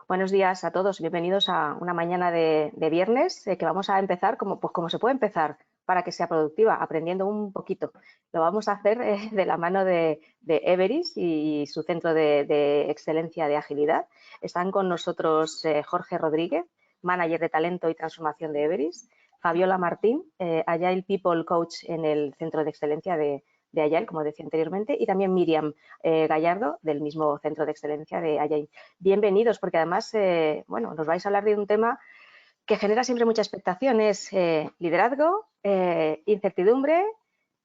Buenos días a todos, bienvenidos a una mañana de viernes que vamos a empezar como se puede empezar para que sea productiva, aprendiendo un poquito. Lo vamos a hacer de la mano de Everis y su centro de excelencia de agilidad. Están con nosotros Jorge Rodríguez, manager de talento y transformación de Everis, Fabiola Martín, Agile People Coach en el centro de excelencia de Agile, como decía anteriormente, y también Miriam Gallardo, del mismo centro de excelencia de Agile. Bienvenidos, porque además, nos vais a hablar de un tema que genera siempre mucha expectación, es liderazgo, incertidumbre,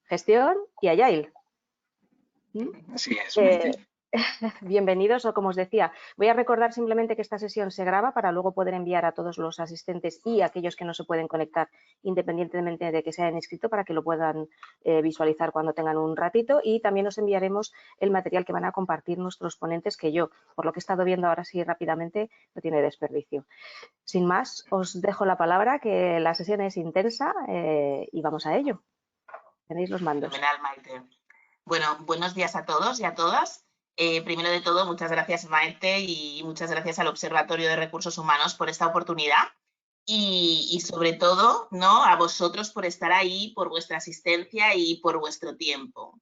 gestión y Agile. Así es, Maite. Bienvenidos, o como os decía, voy a recordar simplemente que esta sesión se graba para luego poder enviar a todos los asistentes y a aquellos que no se pueden conectar independientemente de que se hayan inscrito para que lo puedan visualizar cuando tengan un ratito, y también os enviaremos el material que van a compartir nuestros ponentes, que yo, por lo que he estado viendo ahora sí rápidamente, no tiene desperdicio. Sin más, os dejo la palabra, que la sesión es intensa y vamos a ello. Tenéis los mandos. Fenomenal, Maite. Bueno, buenos días a todos y a todas. Primero de todo, muchas gracias, Maite, y muchas gracias al Observatorio de Recursos Humanos por esta oportunidad y sobre todo, ¿no?, a vosotros por estar ahí, por vuestra asistencia y por vuestro tiempo.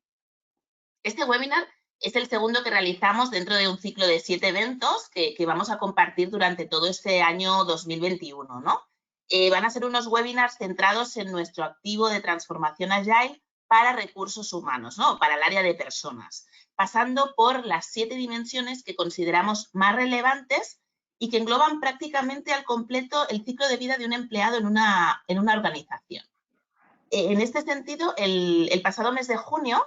Este webinar es el segundo que realizamos dentro de un ciclo de 7 eventos que vamos a compartir durante todo este año 2021, ¿no? Van a ser unos webinars centrados en nuestro activo de transformación Agile para recursos humanos, ¿no?, para el área de personas, pasando por las 7 dimensiones que consideramos más relevantes y que engloban prácticamente al completo el ciclo de vida de un empleado en una organización. En este sentido, el pasado mes de junio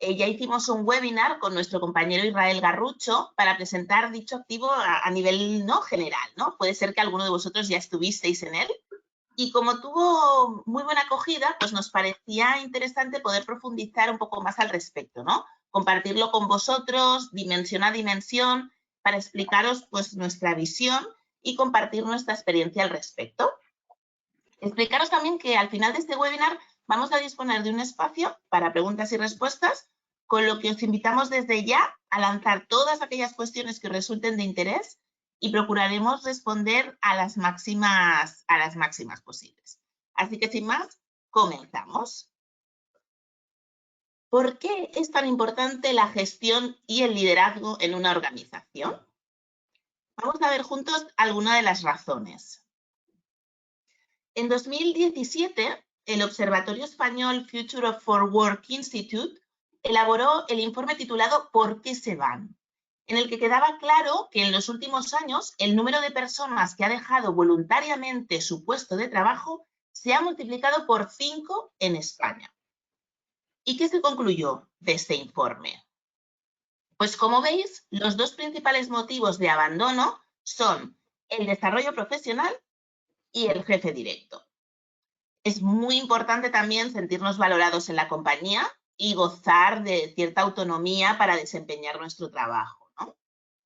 ya hicimos un webinar con nuestro compañero Israel Garrucho para presentar dicho activo a nivel no general, ¿no? Puede ser que alguno de vosotros ya estuvisteis en él. Y como tuvo muy buena acogida, pues nos parecía interesante poder profundizar un poco más al respecto, ¿no? Compartirlo con vosotros, dimensión a dimensión, para explicaros pues nuestra visión y compartir nuestra experiencia al respecto. Explicaros también que al final de este webinar vamos a disponer de un espacio para preguntas y respuestas, con lo que os invitamos desde ya a lanzar todas aquellas cuestiones que os resulten de interés y procuraremos responder a las máximas posibles. Así que sin más, comenzamos. ¿Por qué es tan importante la gestión y el liderazgo en una organización? Vamos a ver juntos algunas de las razones. En 2017, el Observatorio Español Future for Work Institute elaboró el informe titulado ¿Por qué se van?, en el que quedaba claro que en los últimos años el número de personas que ha dejado voluntariamente su puesto de trabajo se ha multiplicado por 5 en España. ¿Y qué se concluyó de este informe? Pues como veis, los dos principales motivos de abandono son el desarrollo profesional y el jefe directo. Es muy importante también sentirnos valorados en la compañía y gozar de cierta autonomía para desempeñar nuestro trabajo, ¿no?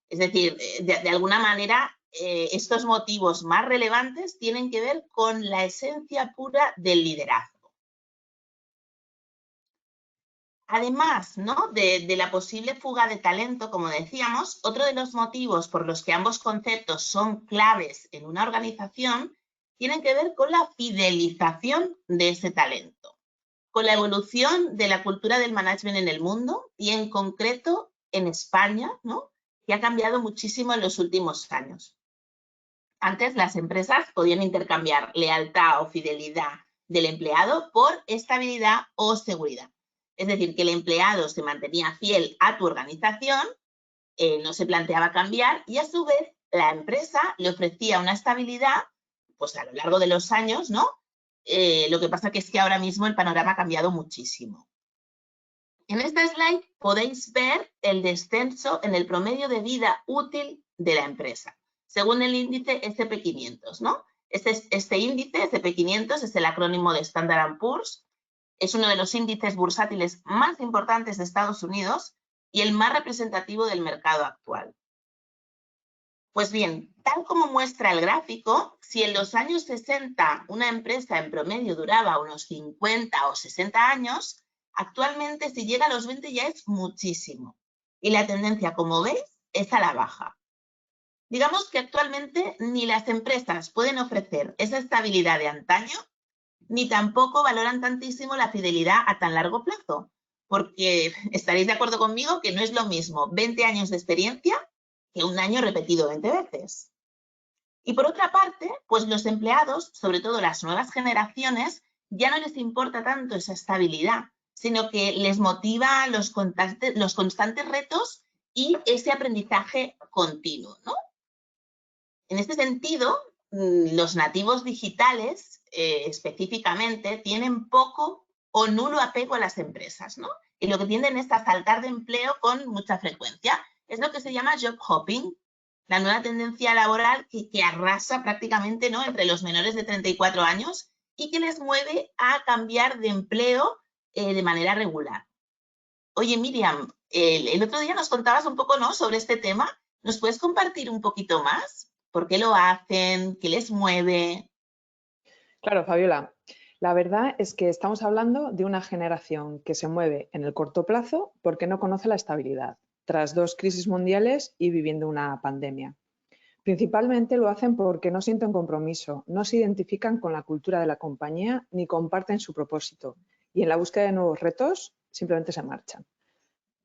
Es decir, de alguna manera, estos motivos más relevantes tienen que ver con la esencia pura del liderazgo. Además, ¿no?, de la posible fuga de talento, como decíamos, otro de los motivos por los que ambos conceptos son claves en una organización tienen que ver con la fidelización de ese talento, con la evolución de la cultura del management en el mundo y en concreto en España, ¿no?, que ha cambiado muchísimo en los últimos años. Antes las empresas podían intercambiar lealtad o fidelidad del empleado por estabilidad o seguridad. Es decir, que el empleado se mantenía fiel a tu organización, no se planteaba cambiar y a su vez la empresa le ofrecía una estabilidad pues a lo largo de los años, ¿no? Lo que pasa que es que ahora mismo el panorama ha cambiado muchísimo. En esta slide podéis ver el descenso en el promedio de vida útil de la empresa, según el índice SP500, ¿no? Este índice, SP500, es el acrónimo de Standard & Poor's, es uno de los índices bursátiles más importantes de Estados Unidos y el más representativo del mercado actual. Pues bien, tal como muestra el gráfico, si en los años 60 una empresa en promedio duraba unos 50 o 60 años, actualmente si llega a los 20 ya es muchísimo. Y la tendencia, como veis, es a la baja. Digamos que actualmente ni las empresas pueden ofrecer esa estabilidad de antaño, ni tampoco valoran tantísimo la fidelidad a tan largo plazo, porque estaréis de acuerdo conmigo que no es lo mismo 20 años de experiencia que un año repetido 20 veces. Y por otra parte, pues los empleados, sobre todo las nuevas generaciones, ya no les importa tanto esa estabilidad, sino que les motiva los constantes retos y ese aprendizaje continuo, ¿no? En este sentido, los nativos digitales específicamente tienen poco o nulo apego a las empresas, ¿no? Y lo que tienden es a saltar de empleo con mucha frecuencia. Es lo que se llama job hopping, la nueva tendencia laboral que arrasa prácticamente, ¿no?, entre los menores de 34 años y que les mueve a cambiar de empleo de manera regular. Oye, Miriam, el otro día nos contabas un poco, ¿no?, sobre este tema. ¿Nos puedes compartir un poquito más? ¿Por qué lo hacen? ¿Qué les mueve? Claro, Fabiola. La verdad es que estamos hablando de una generación que se mueve en el corto plazo porque no conoce la estabilidad, tras 2 crisis mundiales y viviendo una pandemia. Principalmente lo hacen porque no sienten compromiso, no se identifican con la cultura de la compañía ni comparten su propósito y en la búsqueda de nuevos retos simplemente se marchan.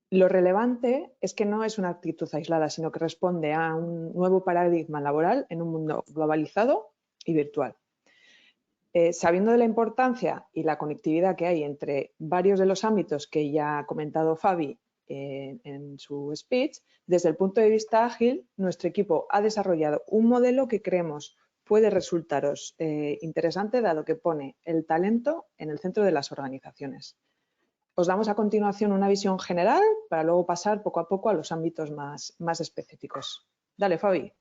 Lo relevante es que no es una actitud aislada, sino que responde a un nuevo paradigma laboral en un mundo globalizado y virtual. Sabiendo de la importancia y la conectividad que hay entre varios de los ámbitos que ya ha comentado Fabi en su speech, desde el punto de vista ágil, nuestro equipo ha desarrollado un modelo que creemos puede resultaros interesante, dado que pone el talento en el centro de las organizaciones. Os damos a continuación una visión general para luego pasar poco a poco a los ámbitos más específicos. Dale, Fabi.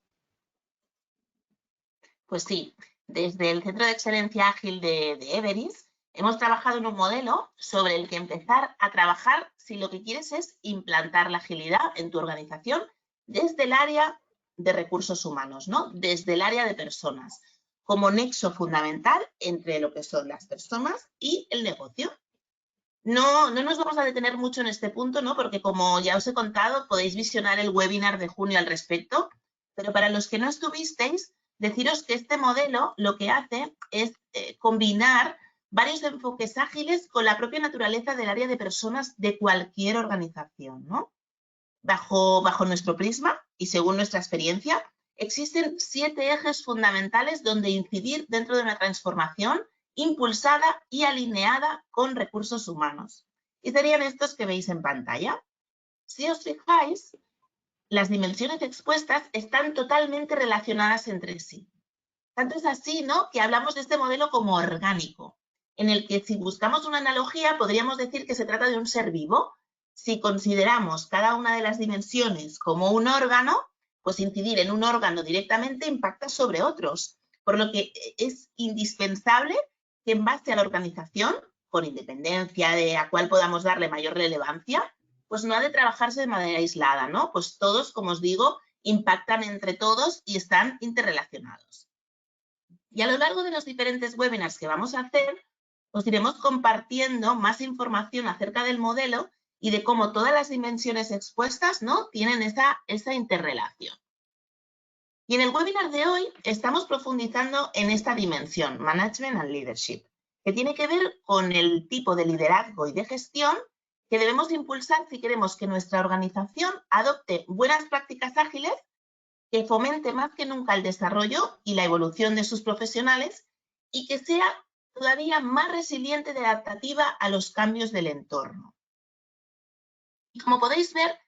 Pues sí, desde el Centro de Excelencia Ágil de Everis hemos trabajado en un modelo sobre el que empezar a trabajar si lo que quieres es implantar la agilidad en tu organización desde el área de recursos humanos, ¿no?, desde el área de personas, como nexo fundamental entre lo que son las personas y el negocio. No nos vamos a detener mucho en este punto, ¿no?, porque como ya os he contado, podéis visionar el webinar de junio al respecto, pero para los que no estuvisteis, deciros que este modelo lo que hace es combinar varios enfoques ágiles con la propia naturaleza del área de personas de cualquier organización, ¿no? Bajo nuestro prisma y según nuestra experiencia, existen 7 ejes fundamentales donde incidir dentro de una transformación impulsada y alineada con recursos humanos. Y serían estos que veis en pantalla. Si os fijáis, las dimensiones expuestas están totalmente relacionadas entre sí. Tanto es así, ¿no?, que hablamos de este modelo como orgánico, en el que si buscamos una analogía podríamos decir que se trata de un ser vivo. Si consideramos cada una de las dimensiones como un órgano, pues incidir en un órgano directamente impacta sobre otros, por lo que es indispensable que en base a la organización, con independencia de a cuál podamos darle mayor relevancia, pues no ha de trabajarse de manera aislada, ¿no? Pues todos, como os digo, impactan entre todos y están interrelacionados. Y a lo largo de los diferentes webinars que vamos a hacer, os iremos compartiendo más información acerca del modelo y de cómo todas las dimensiones expuestas, ¿no?, tienen esa interrelación. Y en el webinar de hoy estamos profundizando en esta dimensión, Management and Leadership, que tiene que ver con el tipo de liderazgo y de gestión que debemos impulsar si queremos que nuestra organización adopte buenas prácticas ágiles, que fomente más que nunca el desarrollo y la evolución de sus profesionales y que sea todavía más resiliente y adaptativa a los cambios del entorno. Y como podéis ver,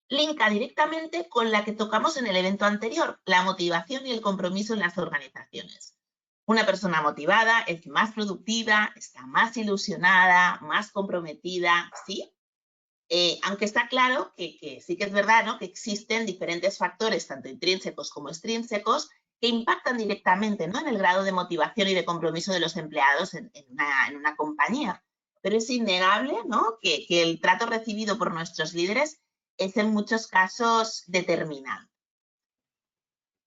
linka directamente con la que tocamos en el evento anterior, la motivación y el compromiso en las organizaciones. Una persona motivada es más productiva, está más ilusionada, más comprometida, ¿sí? Aunque está claro que sí que es verdad, ¿no?, que existen diferentes factores, tanto intrínsecos como extrínsecos, que impactan directamente, ¿no?, en el grado de motivación y de compromiso de los empleados en una compañía. Pero es innegable, ¿no?, que el trato recibido por nuestros líderes es en muchos casos determinante.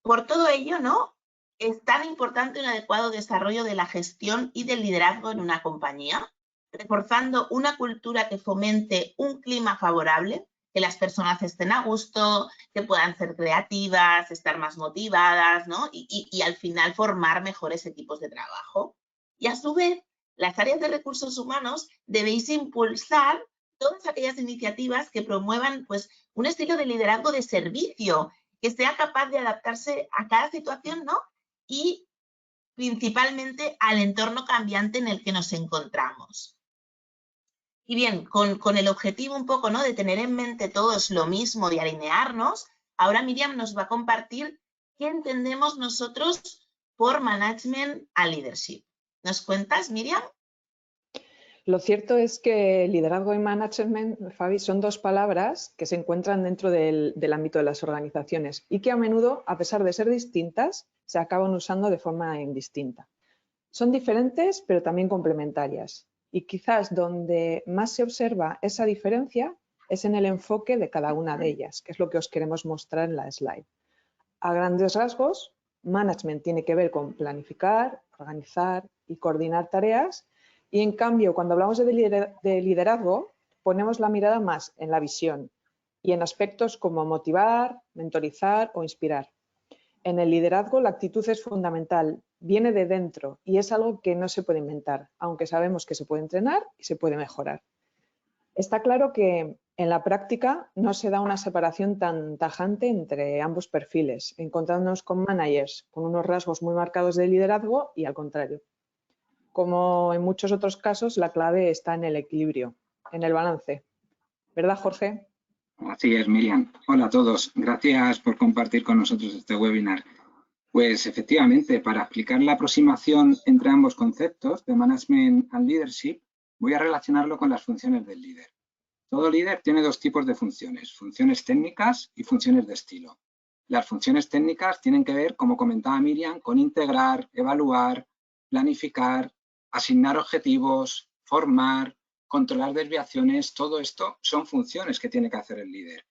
Por todo ello, ¿no?, es tan importante un adecuado desarrollo de la gestión y del liderazgo en una compañía, reforzando una cultura que fomente un clima favorable, que las personas estén a gusto, que puedan ser creativas, estar más motivadas, ¿no? Y al final formar mejores equipos de trabajo. Y a su vez, las áreas de recursos humanos debéis impulsar todas aquellas iniciativas que promuevan pues, un estilo de liderazgo de servicio, que sea capaz de adaptarse a cada situación, ¿no? Y principalmente al entorno cambiante en el que nos encontramos. Y bien, con el objetivo un poco, ¿no?, de tener en mente todos lo mismo y alinearnos, ahora Miriam nos va a compartir qué entendemos nosotros por management and leadership. ¿Nos cuentas, Miriam? Lo cierto es que liderazgo y management, Fabi, son dos palabras que se encuentran dentro del ámbito de las organizaciones y que a menudo, a pesar de ser distintas, se acaban usando de forma indistinta. Son diferentes, pero también complementarias. Y quizás donde más se observa esa diferencia es en el enfoque de cada una de ellas, que es lo que os queremos mostrar en la slide. A grandes rasgos, management tiene que ver con planificar, organizar y coordinar tareas. Y en cambio, cuando hablamos de liderazgo, ponemos la mirada más en la visión y en aspectos como motivar, mentorizar o inspirar. En el liderazgo la actitud es fundamental, viene de dentro y es algo que no se puede inventar, aunque sabemos que se puede entrenar y se puede mejorar. Está claro que en la práctica no se da una separación tan tajante entre ambos perfiles, encontrándonos con managers con unos rasgos muy marcados de liderazgo y al contrario. Como en muchos otros casos, la clave está en el equilibrio, en el balance. ¿Verdad, Jorge? Así es, Miriam. Hola a todos. Gracias por compartir con nosotros este webinar. Pues efectivamente, para explicar la aproximación entre ambos conceptos de Management and Leadership, voy a relacionarlo con las funciones del líder. Todo líder tiene dos tipos de funciones técnicas y funciones de estilo. Las funciones técnicas tienen que ver, como comentaba Miriam, con integrar, evaluar, planificar, asignar objetivos, formar, controlar desviaciones. Todo esto son funciones que tiene que hacer el líder.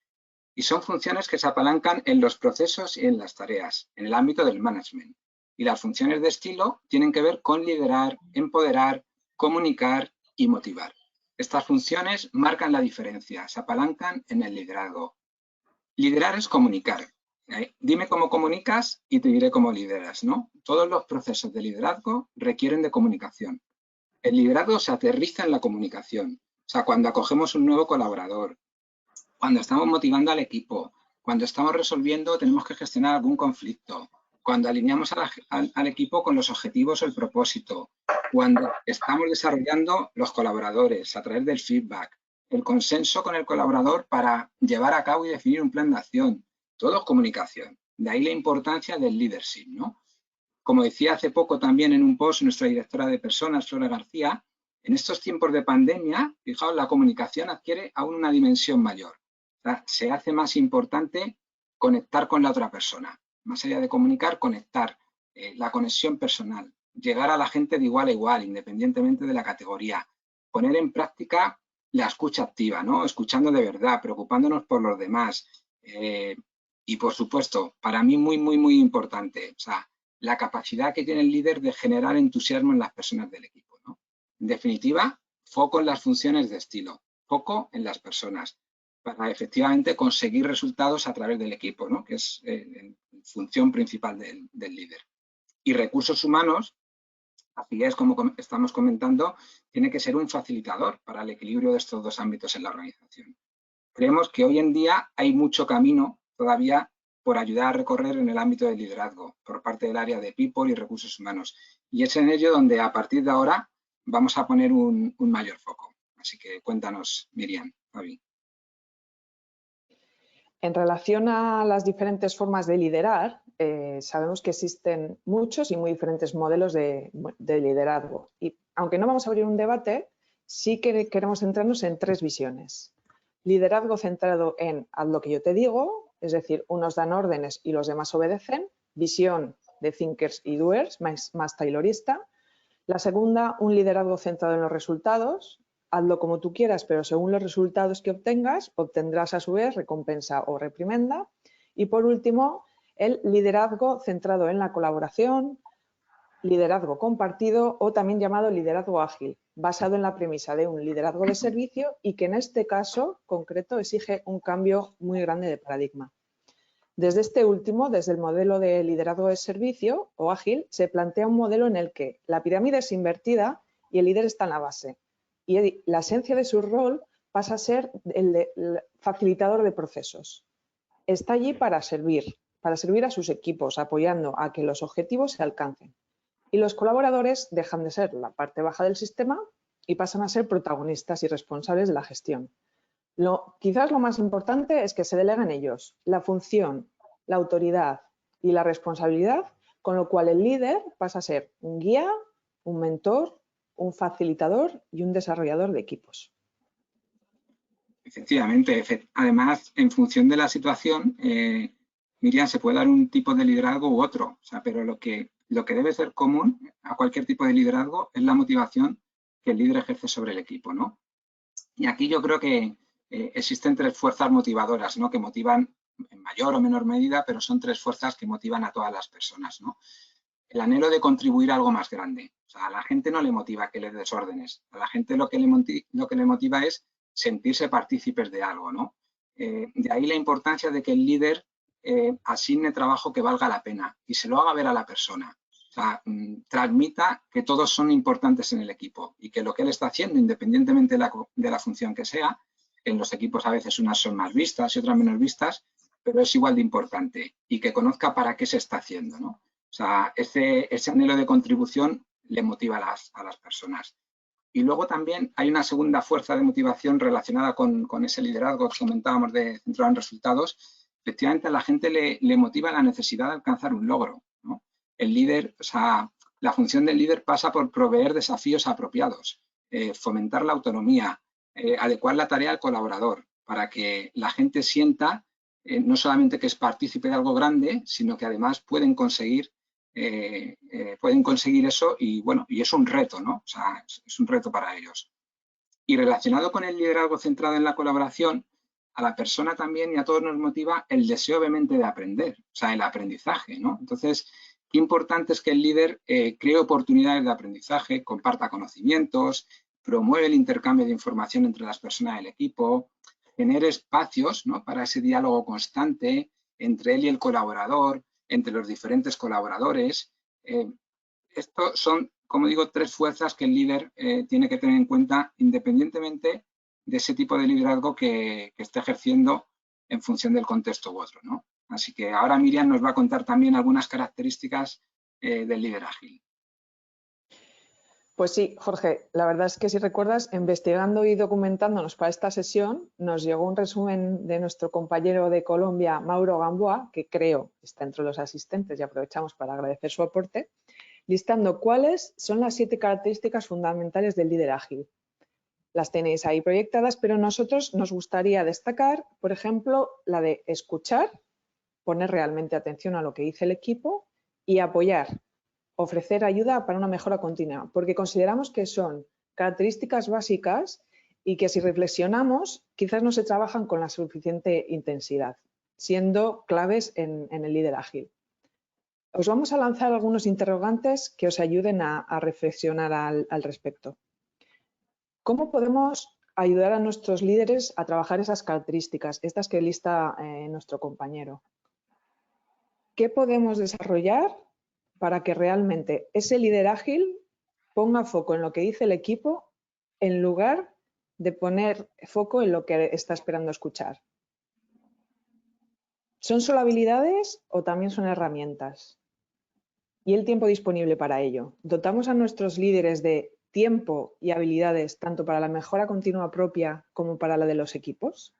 Y son funciones que se apalancan en los procesos y en las tareas, en el ámbito del management. Y las funciones de estilo tienen que ver con liderar, empoderar, comunicar y motivar. Estas funciones marcan la diferencia, se apalancan en el liderazgo. Liderar es comunicar. Dime cómo comunicas y te diré cómo lideras, ¿no? Todos los procesos de liderazgo requieren de comunicación. El liderazgo se aterriza en la comunicación. O sea, cuando acogemos un nuevo colaborador, cuando estamos motivando al equipo, cuando estamos resolviendo, tenemos que gestionar algún conflicto, cuando alineamos al equipo con los objetivos o el propósito, cuando estamos desarrollando los colaboradores a través del feedback, el consenso con el colaborador para llevar a cabo y definir un plan de acción. Todo es comunicación. De ahí la importancia del leadership, ¿no? Como decía hace poco también en un post nuestra directora de personas, Flora García, en estos tiempos de pandemia, fijaos, la comunicación adquiere aún una dimensión mayor. O sea, se hace más importante conectar con la otra persona. Más allá de comunicar, conectar, la conexión personal, llegar a la gente de igual a igual, independientemente de la categoría, poner en práctica la escucha activa, ¿no? Escuchando de verdad, preocupándonos por los demás. Y, por supuesto, para mí muy importante, o sea, la capacidad que tiene el líder de generar entusiasmo en las personas del equipo, ¿no? En definitiva, foco en las funciones de estilo, foco en las personas, para efectivamente conseguir resultados a través del equipo, ¿no? Que es función principal del líder. Y recursos humanos, así es como estamos comentando, tiene que ser un facilitador para el equilibrio de estos dos ámbitos en la organización. Creemos que hoy en día hay mucho camino todavía por ayudar a recorrer en el ámbito del liderazgo por parte del área de People y Recursos Humanos. Y es en ello donde a partir de ahora vamos a poner un mayor foco. Así que cuéntanos, Miriam, Fabi. En relación a las diferentes formas de liderar, sabemos que existen muchos y muy diferentes modelos de liderazgo. Y aunque no vamos a abrir un debate, sí que queremos centrarnos en tres visiones. Liderazgo centrado en haz lo que yo te digo, es decir, unos dan órdenes y los demás obedecen. Visión de thinkers y doers, más taylorista. La segunda, un liderazgo centrado en los resultados. Hazlo como tú quieras, pero según los resultados que obtengas, obtendrás a su vez recompensa o reprimenda. Y por último, el liderazgo centrado en la colaboración, liderazgo compartido o también llamado liderazgo ágil, basado en la premisa de un liderazgo de servicio y que en este caso concreto exige un cambio muy grande de paradigma. Desde este último, desde el modelo de liderazgo de servicio o ágil, se plantea un modelo en el que la pirámide es invertida y el líder está en la base. Y la esencia de su rol pasa a ser el facilitador de procesos. Está allí para servir a sus equipos, apoyando a que los objetivos se alcancen. Y los colaboradores dejan de ser la parte baja del sistema y pasan a ser protagonistas y responsables de la gestión. Quizás lo más importante es que se delega en ellos la función, la autoridad y la responsabilidad, con lo cual el líder pasa a ser un guía, un mentor, un facilitador y un desarrollador de equipos. Efectivamente, además, en función de la situación, Miriam, se puede dar un tipo de liderazgo u otro, o sea, pero lo que debe ser común a cualquier tipo de liderazgo es la motivación que el líder ejerce sobre el equipo, ¿no? Y aquí yo creo que existen tres fuerzas motivadoras, ¿no? Que motivan en mayor o menor medida, pero son tres fuerzas que motivan a todas las personas, ¿no? El anhelo de contribuir a algo más grande. O sea, a la gente no le motiva que le des órdenes. A la gente lo que le motiva es sentirse partícipes de algo, ¿no? De ahí la importancia de que el líder asigne trabajo que valga la pena y se lo haga ver a la persona. O sea, transmita que todos son importantes en el equipo y que lo que él está haciendo, independientemente de la función que sea, en los equipos a veces unas son más vistas y otras menos vistas, pero es igual de importante y que conozca para qué se está haciendo, ¿no? O sea, ese anhelo de contribución le motiva a las personas. Y luego también hay una segunda fuerza de motivación relacionada con ese liderazgo que comentábamos de centrado en resultados. Efectivamente, a la gente le motiva la necesidad de alcanzar un logro, ¿no? El líder, o sea, la función del líder pasa por proveer desafíos apropiados, fomentar la autonomía, adecuar la tarea al colaborador, para que la gente sienta no solamente que es partícipe de algo grande, sino que además pueden conseguir eso y bueno, y es un reto, ¿no? O sea, es un reto para ellos. Y relacionado con el liderazgo centrado en la colaboración, a la persona también y a todos nos motiva el deseo obviamente de aprender, o sea, el aprendizaje, ¿no? Entonces, qué importante es que el líder cree oportunidades de aprendizaje, comparta conocimientos, promueve el intercambio de información entre las personas del equipo, genere espacios, ¿no? Para ese diálogo constante entre él y el colaborador, entre los diferentes colaboradores. Estos son, como digo, tres fuerzas que el líder tiene que tener en cuenta independientemente de ese tipo de liderazgo que esté ejerciendo en función del contexto u otro, ¿no? Así que ahora Miriam nos va a contar también algunas características del líder ágil. Pues sí, Jorge, la verdad es que si recuerdas, investigando y documentándonos para esta sesión, nos llegó un resumen de nuestro compañero de Colombia, Mauro Gamboa, que creo está entre los asistentes y aprovechamos para agradecer su aporte, listando cuáles son las 7 características fundamentales del líder ágil. Las tenéis ahí proyectadas, pero nosotros nos gustaría destacar, por ejemplo, la de escuchar, poner realmente atención a lo que dice el equipo y apoyar, ofrecer ayuda para una mejora continua, porque consideramos que son características básicas y que si reflexionamos quizás no se trabajan con la suficiente intensidad, siendo claves en el líder ágil. Os vamos a lanzar algunos interrogantes que os ayuden a reflexionar al respecto. ¿Cómo podemos ayudar a nuestros líderes a trabajar esas características, estas que lista nuestro compañero? ¿Qué podemos desarrollar para que realmente ese líder ágil ponga foco en lo que dice el equipo en lugar de poner foco en lo que está esperando escuchar? ¿Son solo habilidades o también son herramientas? Y el tiempo disponible para ello. ¿Dotamos a nuestros líderes de tiempo y habilidades tanto para la mejora continua propia como para la de los equipos?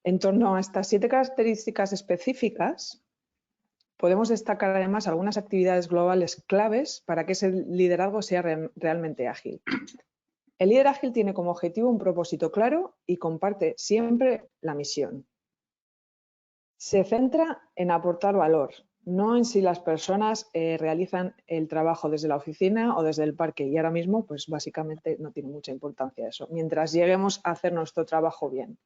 En torno a estas 7 características específicas, podemos destacar además algunas actividades globales claves para que ese liderazgo sea realmente ágil. El líder ágil tiene como objetivo un propósito claro y comparte siempre la misión. Se centra en aportar valor, no en si las personas realizan el trabajo desde la oficina o desde el parque, y ahora mismo pues básicamente no tiene mucha importancia eso, mientras lleguemos a hacer nuestro trabajo bien.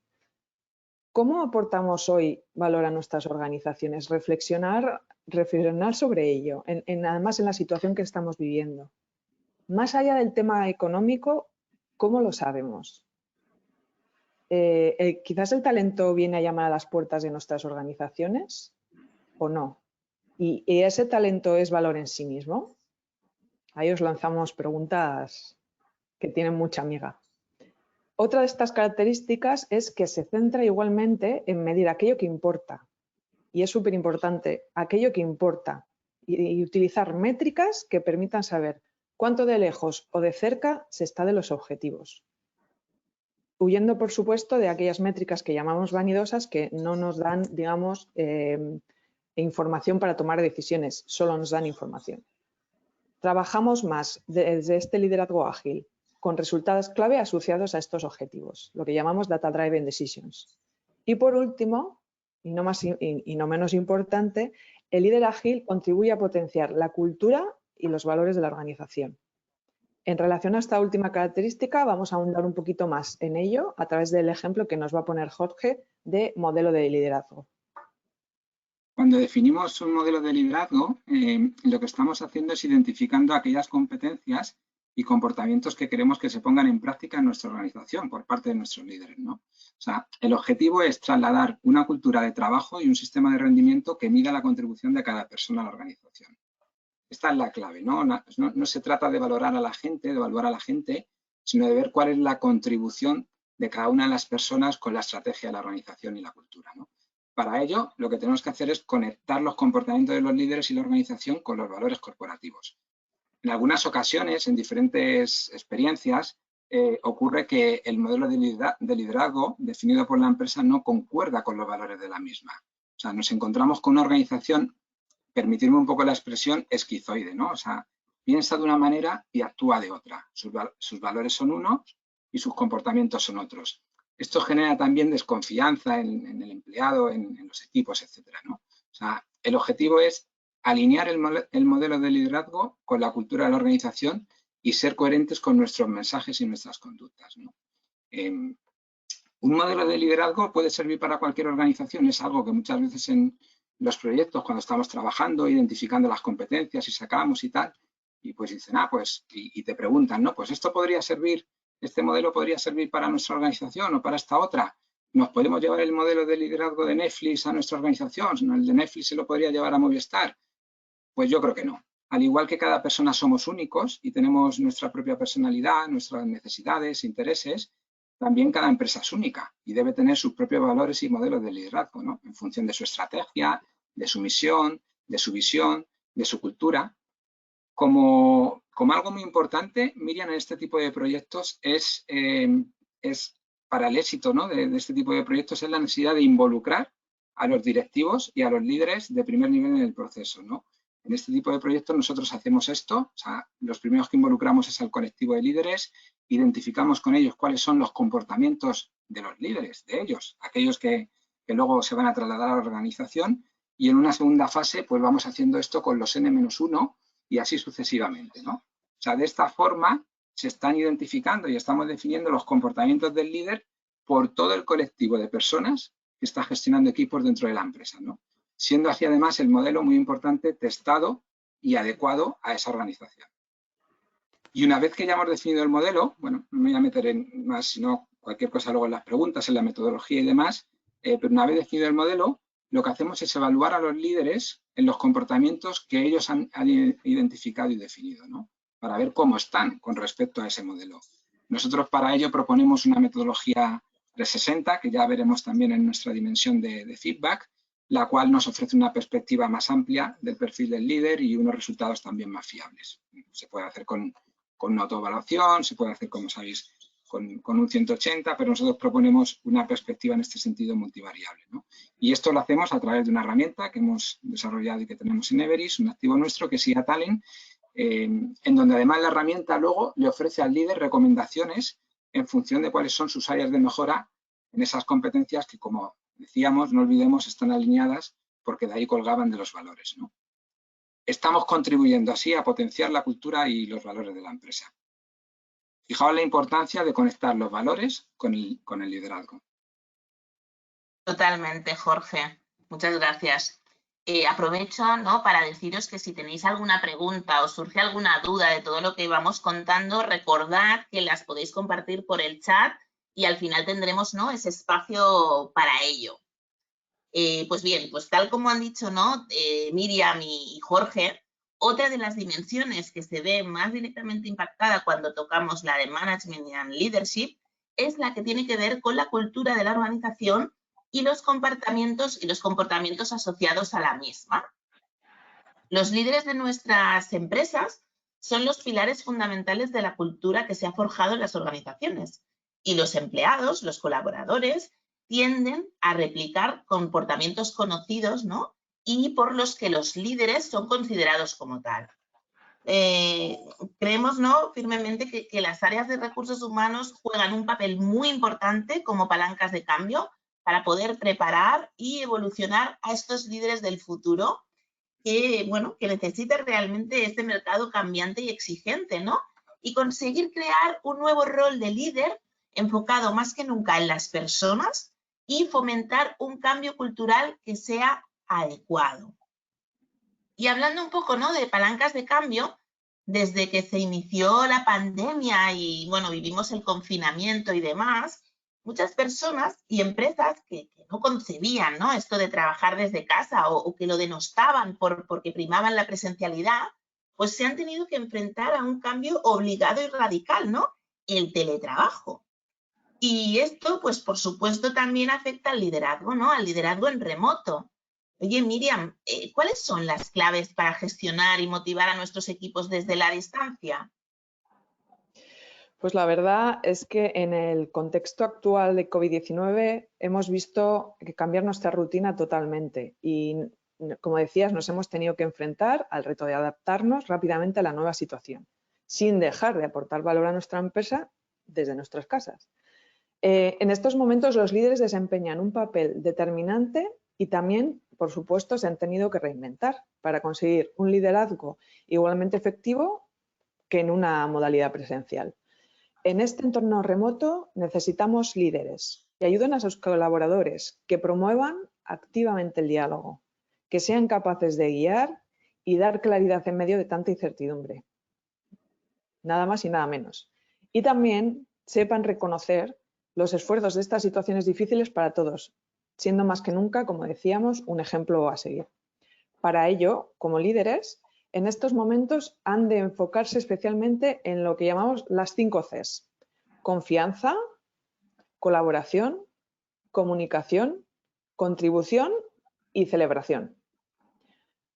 ¿Cómo aportamos hoy valor a nuestras organizaciones? Reflexionar sobre ello, además en la situación que estamos viviendo. Más allá del tema económico, ¿cómo lo sabemos? Quizás el talento viene a llamar a las puertas de nuestras organizaciones o no. ¿Y ese talento es valor en sí mismo? Ahí os lanzamos preguntas que tienen mucha miga. Otra de estas características es que se centra igualmente en medir aquello que importa. Y es súper importante, aquello que importa. Y utilizar métricas que permitan saber cuánto de lejos o de cerca se está de los objetivos. Huyendo, por supuesto, de aquellas métricas que llamamos vanidosas que no nos dan, digamos, información para tomar decisiones, solo nos dan información. Trabajamos más desde este liderazgo ágil con resultados clave asociados a estos objetivos, lo que llamamos Data Driven Decisions. Y por último, y no menos importante, el líder ágil contribuye a potenciar la cultura y los valores de la organización. En relación a esta última característica, vamos a ahondar un poquito más en ello a través del ejemplo que nos va a poner Jorge de modelo de liderazgo. Cuando definimos un modelo de liderazgo, lo que estamos haciendo es identificando aquellas competencias y comportamientos que queremos que se pongan en práctica en nuestra organización por parte de nuestros líderes, ¿no? O sea, el objetivo es trasladar una cultura de trabajo y un sistema de rendimiento que mida la contribución de cada persona a la organización. Esta es la clave, ¿no? No se trata de valorar a la gente, de evaluar a la gente, sino de ver cuál es la contribución de cada una de las personas con la estrategia de la organización y la cultura, ¿no? Para ello, lo que tenemos que hacer es conectar los comportamientos de los líderes y la organización con los valores corporativos. En algunas ocasiones, en diferentes experiencias, ocurre que el modelo de liderazgo definido por la empresa no concuerda con los valores de la misma. O sea, nos encontramos con una organización, permitirme un poco la expresión, esquizoide, ¿no? O sea, piensa de una manera y actúa de otra. Sus valores son unos y sus comportamientos son otros. Esto genera también desconfianza en el empleado, en los equipos, etcétera, ¿no? O sea, el objetivo es alinear el modelo de liderazgo con la cultura de la organización y ser coherentes con nuestros mensajes y nuestras conductas, ¿no? Un modelo de liderazgo puede servir para cualquier organización, es algo que muchas veces en los proyectos, cuando estamos trabajando, identificando las competencias y sacamos y tal, y pues dicen, pues, y te preguntan, ¿no? Pues esto podría servir, este modelo podría servir para nuestra organización o para esta otra. ¿Nos podemos llevar el modelo de liderazgo de Netflix a nuestra organización? ¿El de Netflix se lo podría llevar a Movistar? Pues yo creo que no. Al igual que cada persona somos únicos y tenemos nuestra propia personalidad, nuestras necesidades, intereses, también cada empresa es única y debe tener sus propios valores y modelos de liderazgo, ¿no? En función de su estrategia, de su misión, de su visión, de su cultura. Como algo muy importante, Miriam, en este tipo de proyectos es para el éxito, ¿no? de este tipo de proyectos es la necesidad de involucrar a los directivos y a los líderes de primer nivel en el proceso, ¿no? En este tipo de proyectos nosotros hacemos esto, o sea, los primeros que involucramos es al colectivo de líderes, identificamos con ellos cuáles son los comportamientos de los líderes, de ellos, aquellos que luego se van a trasladar a la organización, y en una segunda fase pues vamos haciendo esto con los N-1 y así sucesivamente, ¿no? O sea, de esta forma se están identificando y estamos definiendo los comportamientos del líder por todo el colectivo de personas que está gestionando equipos dentro de la empresa, ¿no? Siendo así además el modelo muy importante, testado y adecuado a esa organización. Y una vez que ya hemos definido el modelo, bueno, no me voy a meter en más, sino cualquier cosa luego en las preguntas, en la metodología y demás, pero una vez definido el modelo, lo que hacemos es evaluar a los líderes en los comportamientos que ellos han identificado y definido, ¿no? Para ver cómo están con respecto a ese modelo. Nosotros para ello proponemos una metodología 360, que ya veremos también en nuestra dimensión de feedback, la cual nos ofrece una perspectiva más amplia del perfil del líder y unos resultados también más fiables. Se puede hacer con una autoevaluación, se puede hacer, como sabéis, con un 180, pero nosotros proponemos una perspectiva en este sentido multivariable, ¿no? Y esto lo hacemos a través de una herramienta que hemos desarrollado y que tenemos en Everis, un activo nuestro que es IA Talent, en donde además la herramienta luego le ofrece al líder recomendaciones en función de cuáles son sus áreas de mejora en esas competencias que, como decíamos, no olvidemos, están alineadas porque de ahí colgaban de los valores, ¿no? Estamos contribuyendo así a potenciar la cultura y los valores de la empresa. Fijaos la importancia de conectar los valores con el liderazgo. Totalmente, Jorge. Muchas gracias. Aprovecho, ¿no?, para deciros que si tenéis alguna pregunta o surge alguna duda de todo lo que vamos contando, recordad que las podéis compartir por el chat y al final tendremos, ¿no?, ese espacio para ello. Pues bien, pues tal como han dicho, ¿no?, Miriam y Jorge, otra de las dimensiones que se ve más directamente impactada cuando tocamos la de Management and Leadership es la que tiene que ver con la cultura de la organización y los comportamientos asociados a la misma. Los líderes de nuestras empresas son los pilares fundamentales de la cultura que se ha forjado en las organizaciones y los empleados, los colaboradores, tienden a replicar comportamientos conocidos, ¿no?, y por los que los líderes son considerados como tal. Creemos, ¿no?, firmemente que las áreas de recursos humanos juegan un papel muy importante como palancas de cambio para poder preparar y evolucionar a estos líderes del futuro que, bueno, que necesitan realmente este mercado cambiante y exigente, ¿no? Y conseguir crear un nuevo rol de líder enfocado más que nunca en las personas y fomentar un cambio cultural que sea adecuado. Y hablando un poco, ¿no?, de palancas de cambio, desde que se inició la pandemia y, bueno, vivimos el confinamiento y demás, muchas personas y empresas que no concebían, ¿no?, esto de trabajar desde casa o que lo denostaban porque primaban la presencialidad, pues se han tenido que enfrentar a un cambio obligado y radical, ¿no?, el teletrabajo. Y esto, pues por supuesto, también afecta al liderazgo, ¿no?, al liderazgo en remoto. Oye, Miriam, ¿cuáles son las claves para gestionar y motivar a nuestros equipos desde la distancia? Pues la verdad es que en el contexto actual de COVID-19 hemos visto que cambiar nuestra rutina totalmente y, como decías, nos hemos tenido que enfrentar al reto de adaptarnos rápidamente a la nueva situación, sin dejar de aportar valor a nuestra empresa desde nuestras casas. En estos momentos los líderes desempeñan un papel determinante y también, por supuesto, se han tenido que reinventar para conseguir un liderazgo igualmente efectivo que en una modalidad presencial. En este entorno remoto necesitamos líderes que ayuden a sus colaboradores, que promuevan activamente el diálogo, que sean capaces de guiar y dar claridad en medio de tanta incertidumbre. Nada más y nada menos. Y también sepan reconocer los esfuerzos de estas situaciones difíciles para todos, siendo más que nunca, como decíamos, un ejemplo a seguir. Para ello, como líderes, en estos momentos han de enfocarse especialmente en lo que llamamos las 5 Cs: confianza, colaboración, comunicación, contribución y celebración.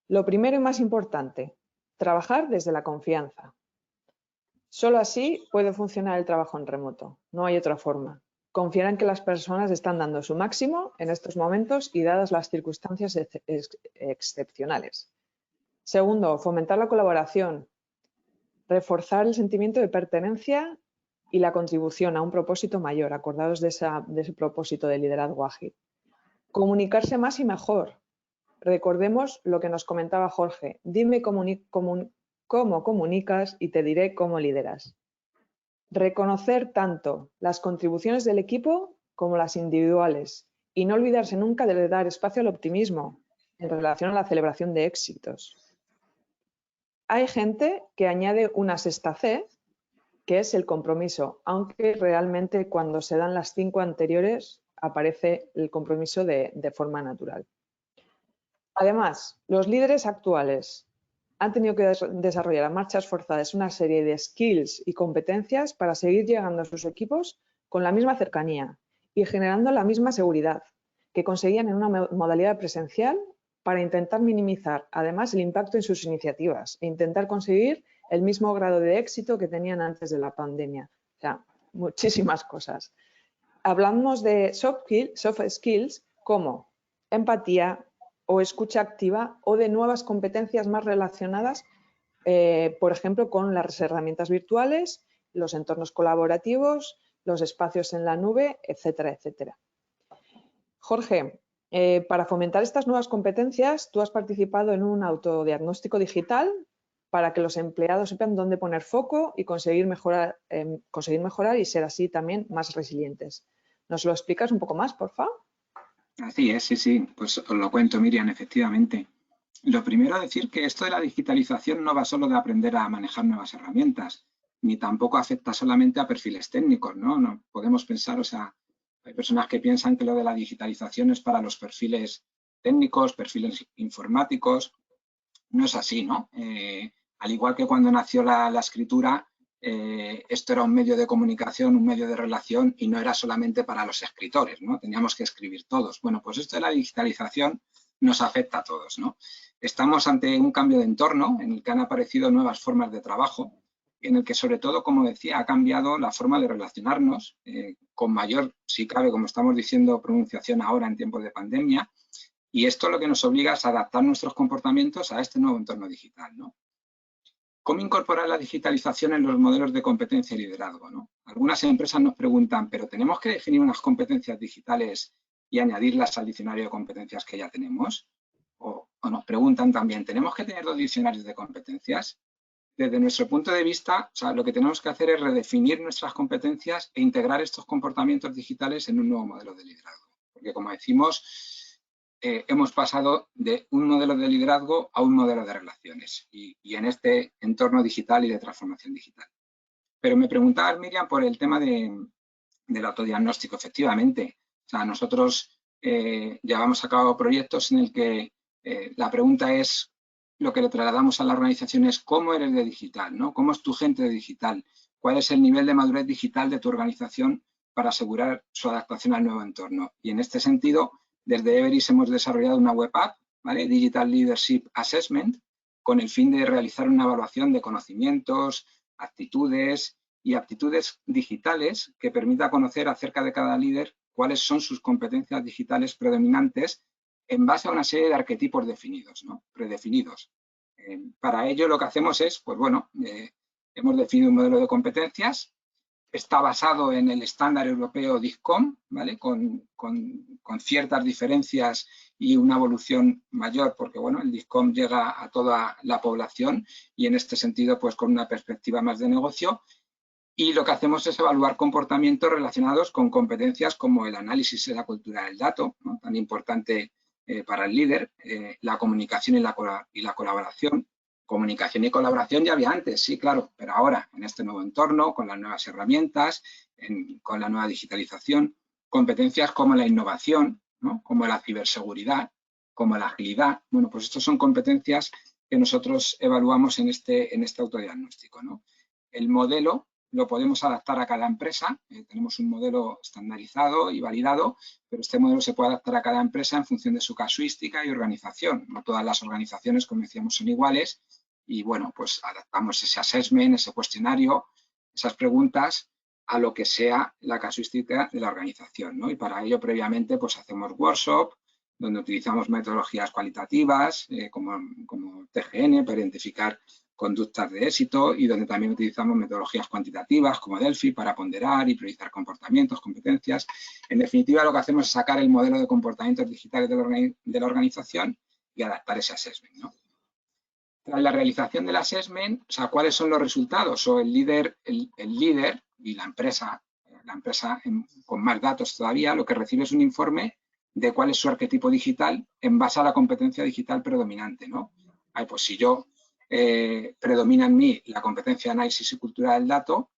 Lo primero y más importante, trabajar desde la confianza. Solo así puede funcionar el trabajo en remoto, no hay otra forma. Confiar en que las personas están dando su máximo en estos momentos y dadas las circunstancias excepcionales. Segundo, fomentar la colaboración, reforzar el sentimiento de pertenencia y la contribución a un propósito mayor, acordados de ese propósito de liderazgo ágil. Comunicarse más y mejor. Recordemos lo que nos comentaba Jorge: dime cómo comunicas y te diré cómo lideras. Reconocer tanto las contribuciones del equipo como las individuales y no olvidarse nunca de dar espacio al optimismo en relación a la celebración de éxitos. Hay gente que añade una sexta C, que es el compromiso, aunque realmente cuando se dan las 5 anteriores aparece el compromiso de forma natural. Además, los líderes actuales han tenido que desarrollar a marchas forzadas una serie de skills y competencias para seguir llegando a sus equipos con la misma cercanía y generando la misma seguridad que conseguían en una modalidad presencial, para intentar minimizar además el impacto en sus iniciativas e intentar conseguir el mismo grado de éxito que tenían antes de la pandemia. O sea, muchísimas cosas. Hablamos de soft skills como empatía o escucha activa, o de nuevas competencias más relacionadas, por ejemplo, con las herramientas virtuales, los entornos colaborativos, los espacios en la nube, etcétera, etcétera. Jorge, para fomentar estas nuevas competencias, tú has participado en un autodiagnóstico digital para que los empleados sepan dónde poner foco y conseguir mejorar y ser así también más resilientes. ¿Nos lo explicas un poco más, por favor? Así es, sí, sí, pues os lo cuento, Miriam, efectivamente. Lo primero decir que esto de la digitalización no va solo de aprender a manejar nuevas herramientas, ni tampoco afecta solamente a perfiles técnicos, ¿no? No podemos pensar, o sea, hay personas que piensan que lo de la digitalización es para los perfiles técnicos, perfiles informáticos. No es así, ¿no? Al igual que cuando nació la escritura, esto era un medio de comunicación, un medio de relación y no era solamente para los escritores, ¿no? Teníamos que escribir todos. Bueno, pues esto de la digitalización nos afecta a todos, ¿no? Estamos ante un cambio de entorno en el que han aparecido nuevas formas de trabajo, en el que sobre todo, como decía, ha cambiado la forma de relacionarnos con mayor, si cabe, como estamos diciendo, pronunciación ahora en tiempos de pandemia. Y esto lo que nos obliga es a adaptar nuestros comportamientos a este nuevo entorno digital, ¿no? ¿Cómo incorporar la digitalización en los modelos de competencia y liderazgo, ¿no? Algunas empresas nos preguntan, ¿pero tenemos que definir unas competencias digitales y añadirlas al diccionario de competencias que ya tenemos? O nos preguntan también, ¿tenemos que tener 2 diccionarios de competencias? Desde nuestro punto de vista, o sea, lo que tenemos que hacer es redefinir nuestras competencias e integrar estos comportamientos digitales en un nuevo modelo de liderazgo. Porque, como decimos, hemos pasado de un modelo de liderazgo a un modelo de relaciones y en este entorno digital y de transformación digital. Pero me preguntaba, Miriam, por el tema del autodiagnóstico. Efectivamente, o sea, nosotros llevamos a cabo proyectos en el que la pregunta es, lo que le trasladamos a la organización es cómo eres de digital, ¿no? ¿Cómo es tu gente de digital? ¿Cuál es el nivel de madurez digital de tu organización para asegurar su adaptación al nuevo entorno? Y en este sentido, desde Everis hemos desarrollado una web app, ¿vale? Digital Leadership Assessment, con el fin de realizar una evaluación de conocimientos, actitudes y aptitudes digitales que permita conocer acerca de cada líder cuáles son sus competencias digitales predominantes en base a una serie de arquetipos definidos, ¿no? Predefinidos. Para ello lo que hacemos es, pues bueno, hemos definido un modelo de competencias, está basado en el estándar europeo DISCOM, ¿vale? Con ciertas diferencias y una evolución mayor, porque bueno, el DISCOM llega a toda la población y en este sentido, pues con una perspectiva más de negocio. Y lo que hacemos es evaluar comportamientos relacionados con competencias como el análisis de la cultura del dato, ¿no? Tan importante para el líder, la comunicación y la colaboración. Comunicación y colaboración ya había antes, sí, claro, pero ahora en este nuevo entorno, con las nuevas herramientas, con la nueva digitalización, competencias como la innovación, ¿no? Como la ciberseguridad, como la agilidad. Bueno, pues estas son competencias que nosotros evaluamos en este autodiagnóstico, ¿no? El modelo lo podemos adaptar a cada empresa, tenemos un modelo estandarizado y validado, pero este modelo se puede adaptar a cada empresa en función de su casuística y organización. No todas las organizaciones, como decíamos, son iguales y, bueno, pues adaptamos ese assessment, ese cuestionario, esas preguntas a lo que sea la casuística de la organización, ¿no? Y para ello, previamente, pues hacemos workshop, donde utilizamos metodologías cualitativas como TGN para identificar conductas de éxito y donde también utilizamos metodologías cuantitativas como Delphi para ponderar y priorizar comportamientos, competencias. En definitiva, lo que hacemos es sacar el modelo de comportamientos digitales de la organización y adaptar ese assessment, ¿no? Tras la realización del assessment, o sea, ¿cuáles son los resultados? O el líder y la empresa con más datos todavía, lo que recibe es un informe de cuál es su arquetipo digital en base a la competencia digital predominante, ¿no? Ay, pues si yo predomina en mí la competencia de análisis y cultura del dato,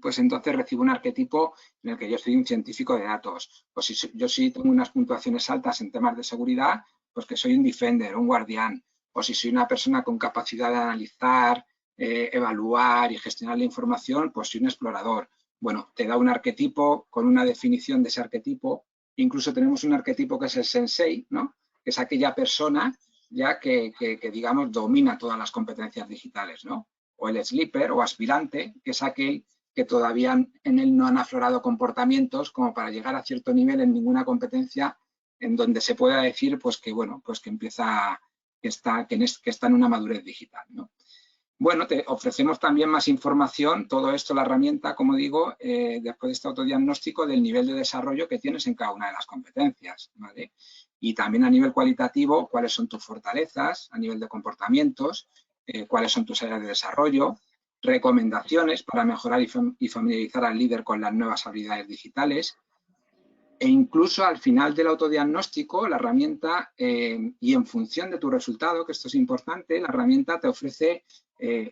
pues entonces recibo un arquetipo en el que yo soy un científico de datos. O si yo sí tengo unas puntuaciones altas en temas de seguridad, pues que soy un defender, un guardián. O si soy una persona con capacidad de analizar, evaluar y gestionar la información, pues soy un explorador. Bueno, te da un arquetipo con una definición de ese arquetipo. Incluso tenemos un arquetipo que es el sensei, ¿no? Que es aquella persona ya que digamos, domina todas las competencias digitales, ¿no? O el sleeper o aspirante, que es aquel que todavía en él no han aflorado comportamientos como para llegar a cierto nivel en ninguna competencia en donde se pueda decir pues que bueno, pues que empieza, que está en una madurez digital, ¿no? Bueno, te ofrecemos también más información, todo esto, la herramienta, como digo, después de este autodiagnóstico del nivel de desarrollo que tienes en cada una de las competencias, ¿vale? Y también a nivel cualitativo, cuáles son tus fortalezas, a nivel de comportamientos, cuáles son tus áreas de desarrollo, recomendaciones para mejorar y familiarizar al líder con las nuevas habilidades digitales, E incluso al final del autodiagnóstico, la herramienta, y en función de tu resultado, que esto es importante, la herramienta te ofrece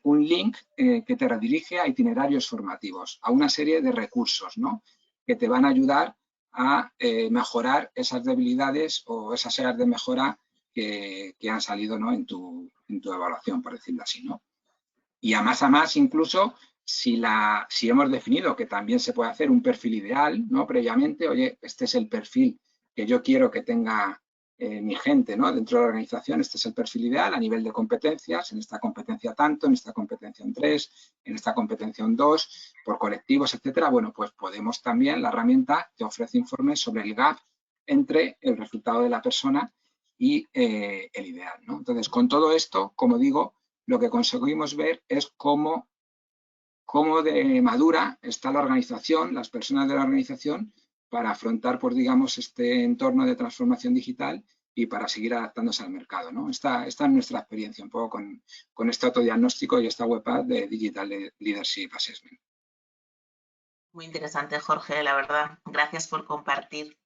un link que te redirige a itinerarios formativos, a una serie de recursos, ¿no?, que te van a ayudar a mejorar esas debilidades o esas áreas de mejora que han salido, ¿no?, en tu evaluación, por decirlo así, ¿no? Y a más incluso, si hemos definido que también se puede hacer un perfil ideal, ¿no?, previamente, oye, este es el perfil que yo quiero que tenga mi gente, ¿no?, dentro de la organización, este es el perfil ideal a nivel de competencias, en esta competencia tanto, en esta competencia un 3, en esta competencia un 2, por colectivos, etcétera. Bueno, pues podemos también, la herramienta te ofrece informes sobre el gap entre el resultado de la persona y el ideal, ¿no? Entonces, con todo esto, como digo, lo que conseguimos ver es cómo de madura está la organización, las personas de la organización, para afrontar, pues, digamos, este entorno de transformación digital y para seguir adaptándose al mercado, ¿no? Esta es nuestra experiencia un poco con este autodiagnóstico y esta web app de Digital Leadership Assessment. Muy interesante, Jorge, la verdad. Gracias por compartir.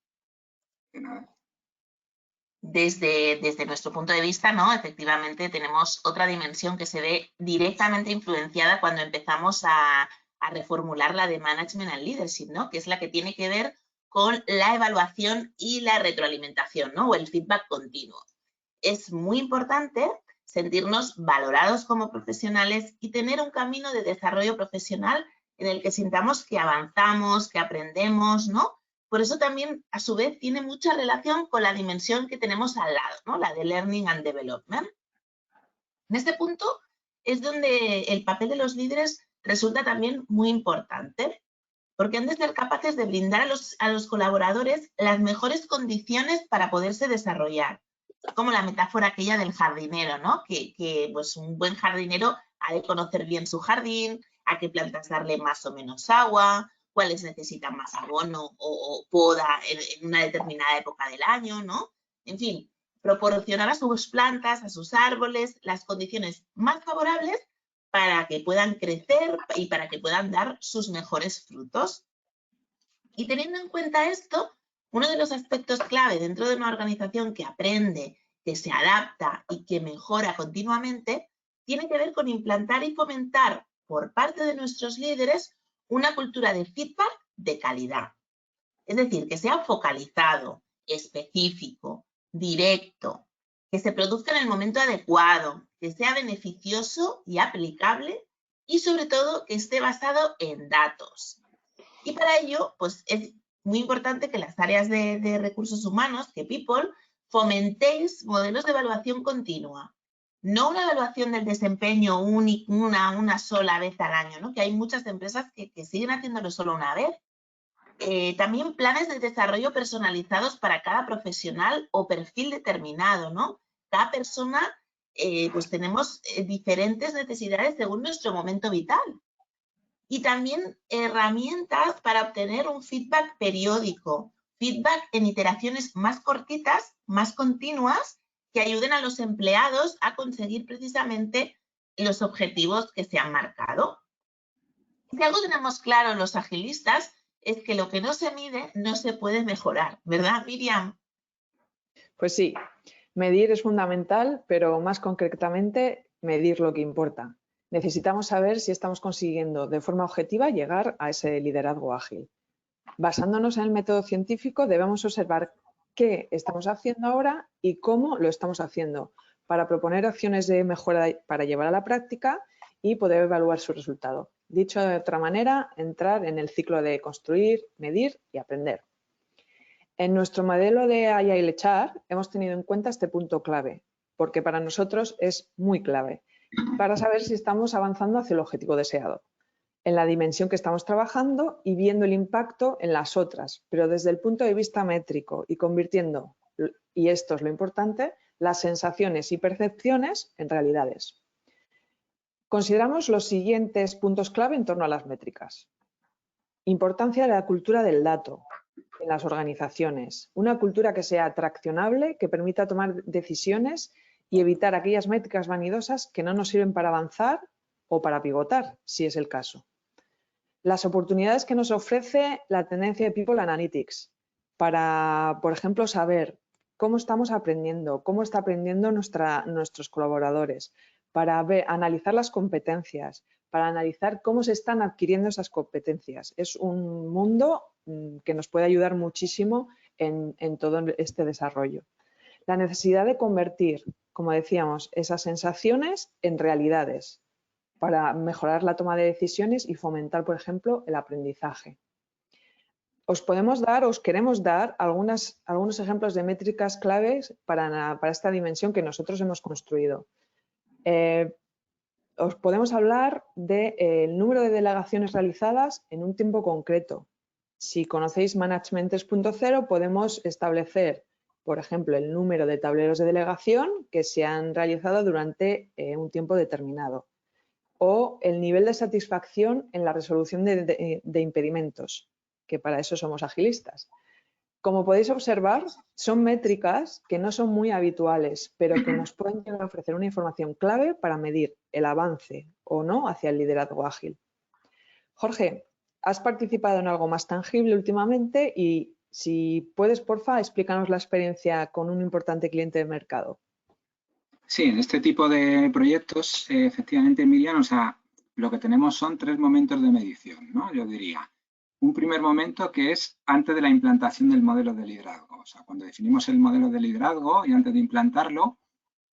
De nada. Desde nuestro punto de vista, ¿no?, efectivamente tenemos otra dimensión que se ve directamente influenciada cuando empezamos a reformular la de Management and Leadership, ¿no?, que es la que tiene que ver con la evaluación y la retroalimentación, ¿no?, o el feedback continuo. Es muy importante sentirnos valorados como profesionales y tener un camino de desarrollo profesional en el que sintamos que avanzamos, que aprendemos, ¿no? Por eso también, a su vez, tiene mucha relación con la dimensión que tenemos al lado, ¿no?, la de Learning and Development. En este punto es donde el papel de los líderes resulta también muy importante, porque han de ser capaces de brindar a los colaboradores las mejores condiciones para poderse desarrollar. Como la metáfora aquella del jardinero, ¿no?, que pues un buen jardinero ha de conocer bien su jardín, a qué plantas darle más o menos agua, cuáles necesitan más abono o poda en una determinada época del año, ¿no? En fin, proporcionar a sus plantas, a sus árboles, las condiciones más favorables para que puedan crecer y para que puedan dar sus mejores frutos. Y teniendo en cuenta esto, uno de los aspectos clave dentro de una organización que aprende, que se adapta y que mejora continuamente, tiene que ver con implantar y fomentar por parte de nuestros líderes una cultura de feedback de calidad. Es decir, que sea focalizado, específico, directo, que se produzca en el momento adecuado, que sea beneficioso y aplicable y sobre todo que esté basado en datos. Y para ello, pues es muy importante que las áreas de recursos humanos, que People, fomentéis modelos de evaluación continua. No una evaluación del desempeño una sola vez al año, ¿no?, que hay muchas empresas que siguen haciéndolo solo una vez. También planes de desarrollo personalizados para cada profesional o perfil determinado, ¿no? Cada persona, pues tenemos diferentes necesidades según nuestro momento vital. Y también herramientas para obtener un feedback periódico, feedback en iteraciones más cortitas, más continuas, que ayuden a los empleados a conseguir precisamente los objetivos que se han marcado. Si algo tenemos claro los agilistas es que lo que no se mide no se puede mejorar, ¿verdad, Miriam? Pues sí, medir es fundamental, pero más concretamente medir lo que importa. Necesitamos saber si estamos consiguiendo de forma objetiva llegar a ese liderazgo ágil. Basándonos en el método científico, debemos observar qué estamos haciendo ahora y cómo lo estamos haciendo para proponer acciones de mejora para llevar a la práctica y poder evaluar su resultado. Dicho de otra manera, entrar en el ciclo de construir, medir y aprender. En nuestro modelo de Agile HR hemos tenido en cuenta este punto clave, porque para nosotros es muy clave, para saber si estamos avanzando hacia el objetivo deseado, en la dimensión que estamos trabajando y viendo el impacto en las otras, pero desde el punto de vista métrico y convirtiendo, y esto es lo importante, las sensaciones y percepciones en realidades. Consideramos los siguientes puntos clave en torno a las métricas. Importancia de la cultura del dato en las organizaciones. Una cultura que sea traccionable, que permita tomar decisiones y evitar aquellas métricas vanidosas que no nos sirven para avanzar o para pivotar, si es el caso. Las oportunidades que nos ofrece la tendencia de People Analytics. para, por ejemplo, saber cómo estamos aprendiendo, cómo está aprendiendo nuestros colaboradores, para analizar las competencias, para analizar cómo se están adquiriendo esas competencias. Es un mundo que nos puede ayudar muchísimo en todo este desarrollo. La necesidad de convertir, como decíamos, esas sensaciones en realidades para mejorar la toma de decisiones y fomentar, por ejemplo, el aprendizaje. Os queremos dar algunos ejemplos de métricas claves para esta dimensión que nosotros hemos construido. Os podemos hablar del número de delegaciones realizadas en un tiempo concreto. Si conocéis Management 3.0, podemos establecer, por ejemplo, el número de tableros de delegación que se han realizado durante un tiempo determinado, o el nivel de satisfacción en la resolución de impedimentos, que para eso somos agilistas. Como podéis observar, son métricas que no son muy habituales, pero que nos pueden llegar a ofrecer una información clave para medir el avance o no hacia el liderazgo ágil. Jorge, has participado en algo más tangible últimamente y si puedes, porfa, explícanos la experiencia con un importante cliente de mercado. Sí, en este tipo de proyectos, efectivamente, Miriam, o sea, lo que tenemos son 3 momentos de medición, ¿no? Yo diría. Un primer momento que es antes de la implantación del modelo de liderazgo. O sea, cuando definimos el modelo de liderazgo y antes de implantarlo,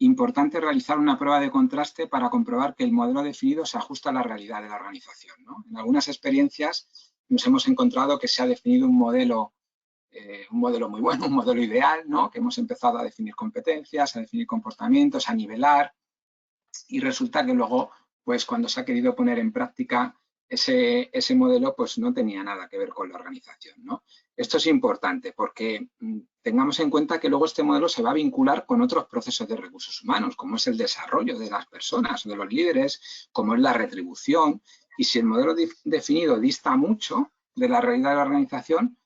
importante realizar una prueba de contraste para comprobar que el modelo definido se ajusta a la realidad de la organización, ¿no? En algunas experiencias nos hemos encontrado que se ha definido un modelo muy bueno, un modelo ideal, ¿no? Que hemos empezado a definir competencias, a definir comportamientos, a nivelar, y resulta que luego, pues cuando se ha querido poner en práctica ese modelo, pues no tenía nada que ver con la organización, ¿no? Esto es importante porque tengamos en cuenta que luego este modelo se va a vincular con otros procesos de recursos humanos, como es el desarrollo de las personas o de los líderes, como es la retribución, y si el modelo definido dista mucho de la realidad de la organización,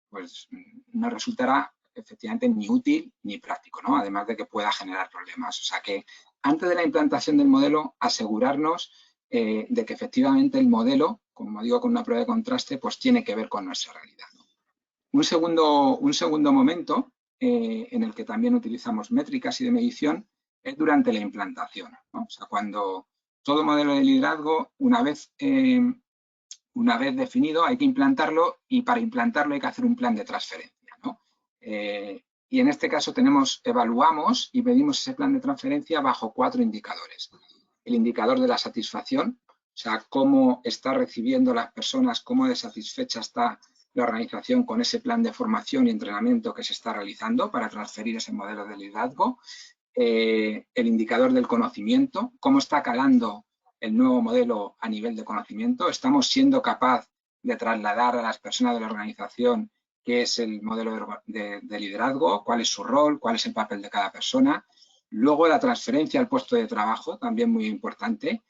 pues no resultará efectivamente ni útil ni práctico, ¿no? Además de que pueda generar problemas. O sea que antes de la implantación del modelo, asegurarnos de que efectivamente el modelo, como digo con una prueba de contraste, pues tiene que ver con nuestra realidad, ¿no? Un segundo momento en el que también utilizamos métricas y de medición es durante la implantación, ¿no? O sea, cuando todo modelo de liderazgo, una vez definido, hay que implantarlo y para implantarlo hay que hacer un plan de transferencia, ¿no? Y en este caso evaluamos y medimos ese plan de transferencia bajo 4 indicadores. El indicador de la satisfacción, o sea, cómo está recibiendo las personas, cómo de satisfecha está la organización con ese plan de formación y entrenamiento que se está realizando para transferir ese modelo de liderazgo. El indicador del conocimiento, cómo está calando el nuevo modelo a nivel de conocimiento. Estamos siendo capaz de trasladar a las personas de la organización qué es el modelo de liderazgo, cuál es su rol, cuál es el papel de cada persona. Luego la transferencia al puesto de trabajo, también muy importante,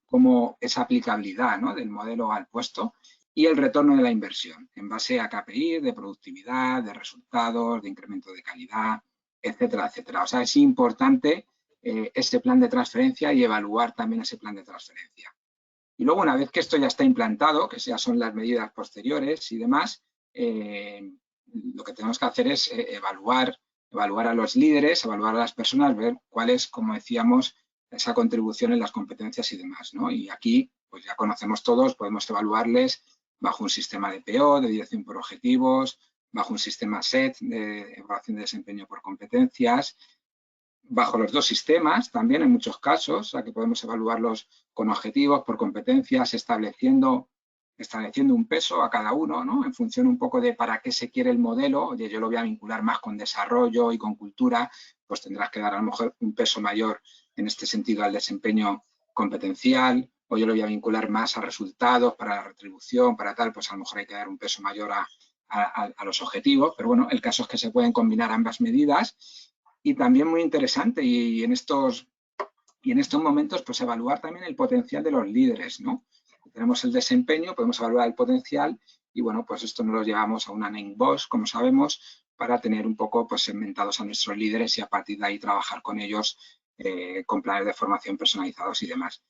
cómo esa aplicabilidad, ¿no?, del modelo al puesto, y el retorno de la inversión en base a KPI de productividad, de resultados, de incremento de calidad, etcétera, etcétera. O sea, es importante ese plan de transferencia y evaluar también ese plan de transferencia. Y luego, una vez que esto ya está implantado, que ya son las medidas posteriores y demás, lo que tenemos que hacer es evaluar a los líderes, evaluar a las personas, ver cuál es, como decíamos, esa contribución en las competencias y demás, ¿no? Y aquí, pues ya conocemos todos, podemos evaluarles bajo un sistema de PO, de dirección por objetivos, bajo un sistema SET, de evaluación de desempeño por competencias, bajo los 2 sistemas también en muchos casos, o sea que podemos evaluarlos con objetivos, por competencias, estableciendo un peso a cada uno, ¿no?, en función un poco de para qué se quiere el modelo. Oye, yo lo voy a vincular más con desarrollo y con cultura, pues tendrás que dar a lo mejor un peso mayor en este sentido al desempeño competencial, o yo lo voy a vincular más a resultados, para la retribución, para tal, pues a lo mejor hay que dar un peso mayor a los objetivos, pero bueno, el caso es que se pueden combinar ambas medidas. Y también muy interesante, y en estos momentos, pues evaluar también el potencial de los líderes, ¿no? Tenemos el desempeño, podemos evaluar el potencial y, bueno, pues esto nos lo llevamos a una Name Box, como sabemos, para tener un poco pues segmentados a nuestros líderes y a partir de ahí trabajar con ellos con planes de formación personalizados y demás.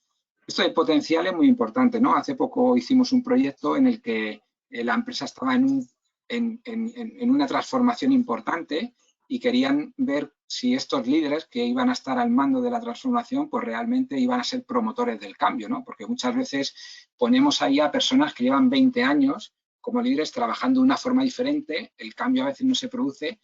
Esto del potencial es muy importante, ¿no? Hace poco hicimos un proyecto en el que la empresa estaba en en una transformación importante y querían ver si estos líderes que iban a estar al mando de la transformación pues realmente iban a ser promotores del cambio, ¿no? Porque muchas veces ponemos ahí a personas que llevan 20 años como líderes trabajando de una forma diferente, el cambio a veces no se produce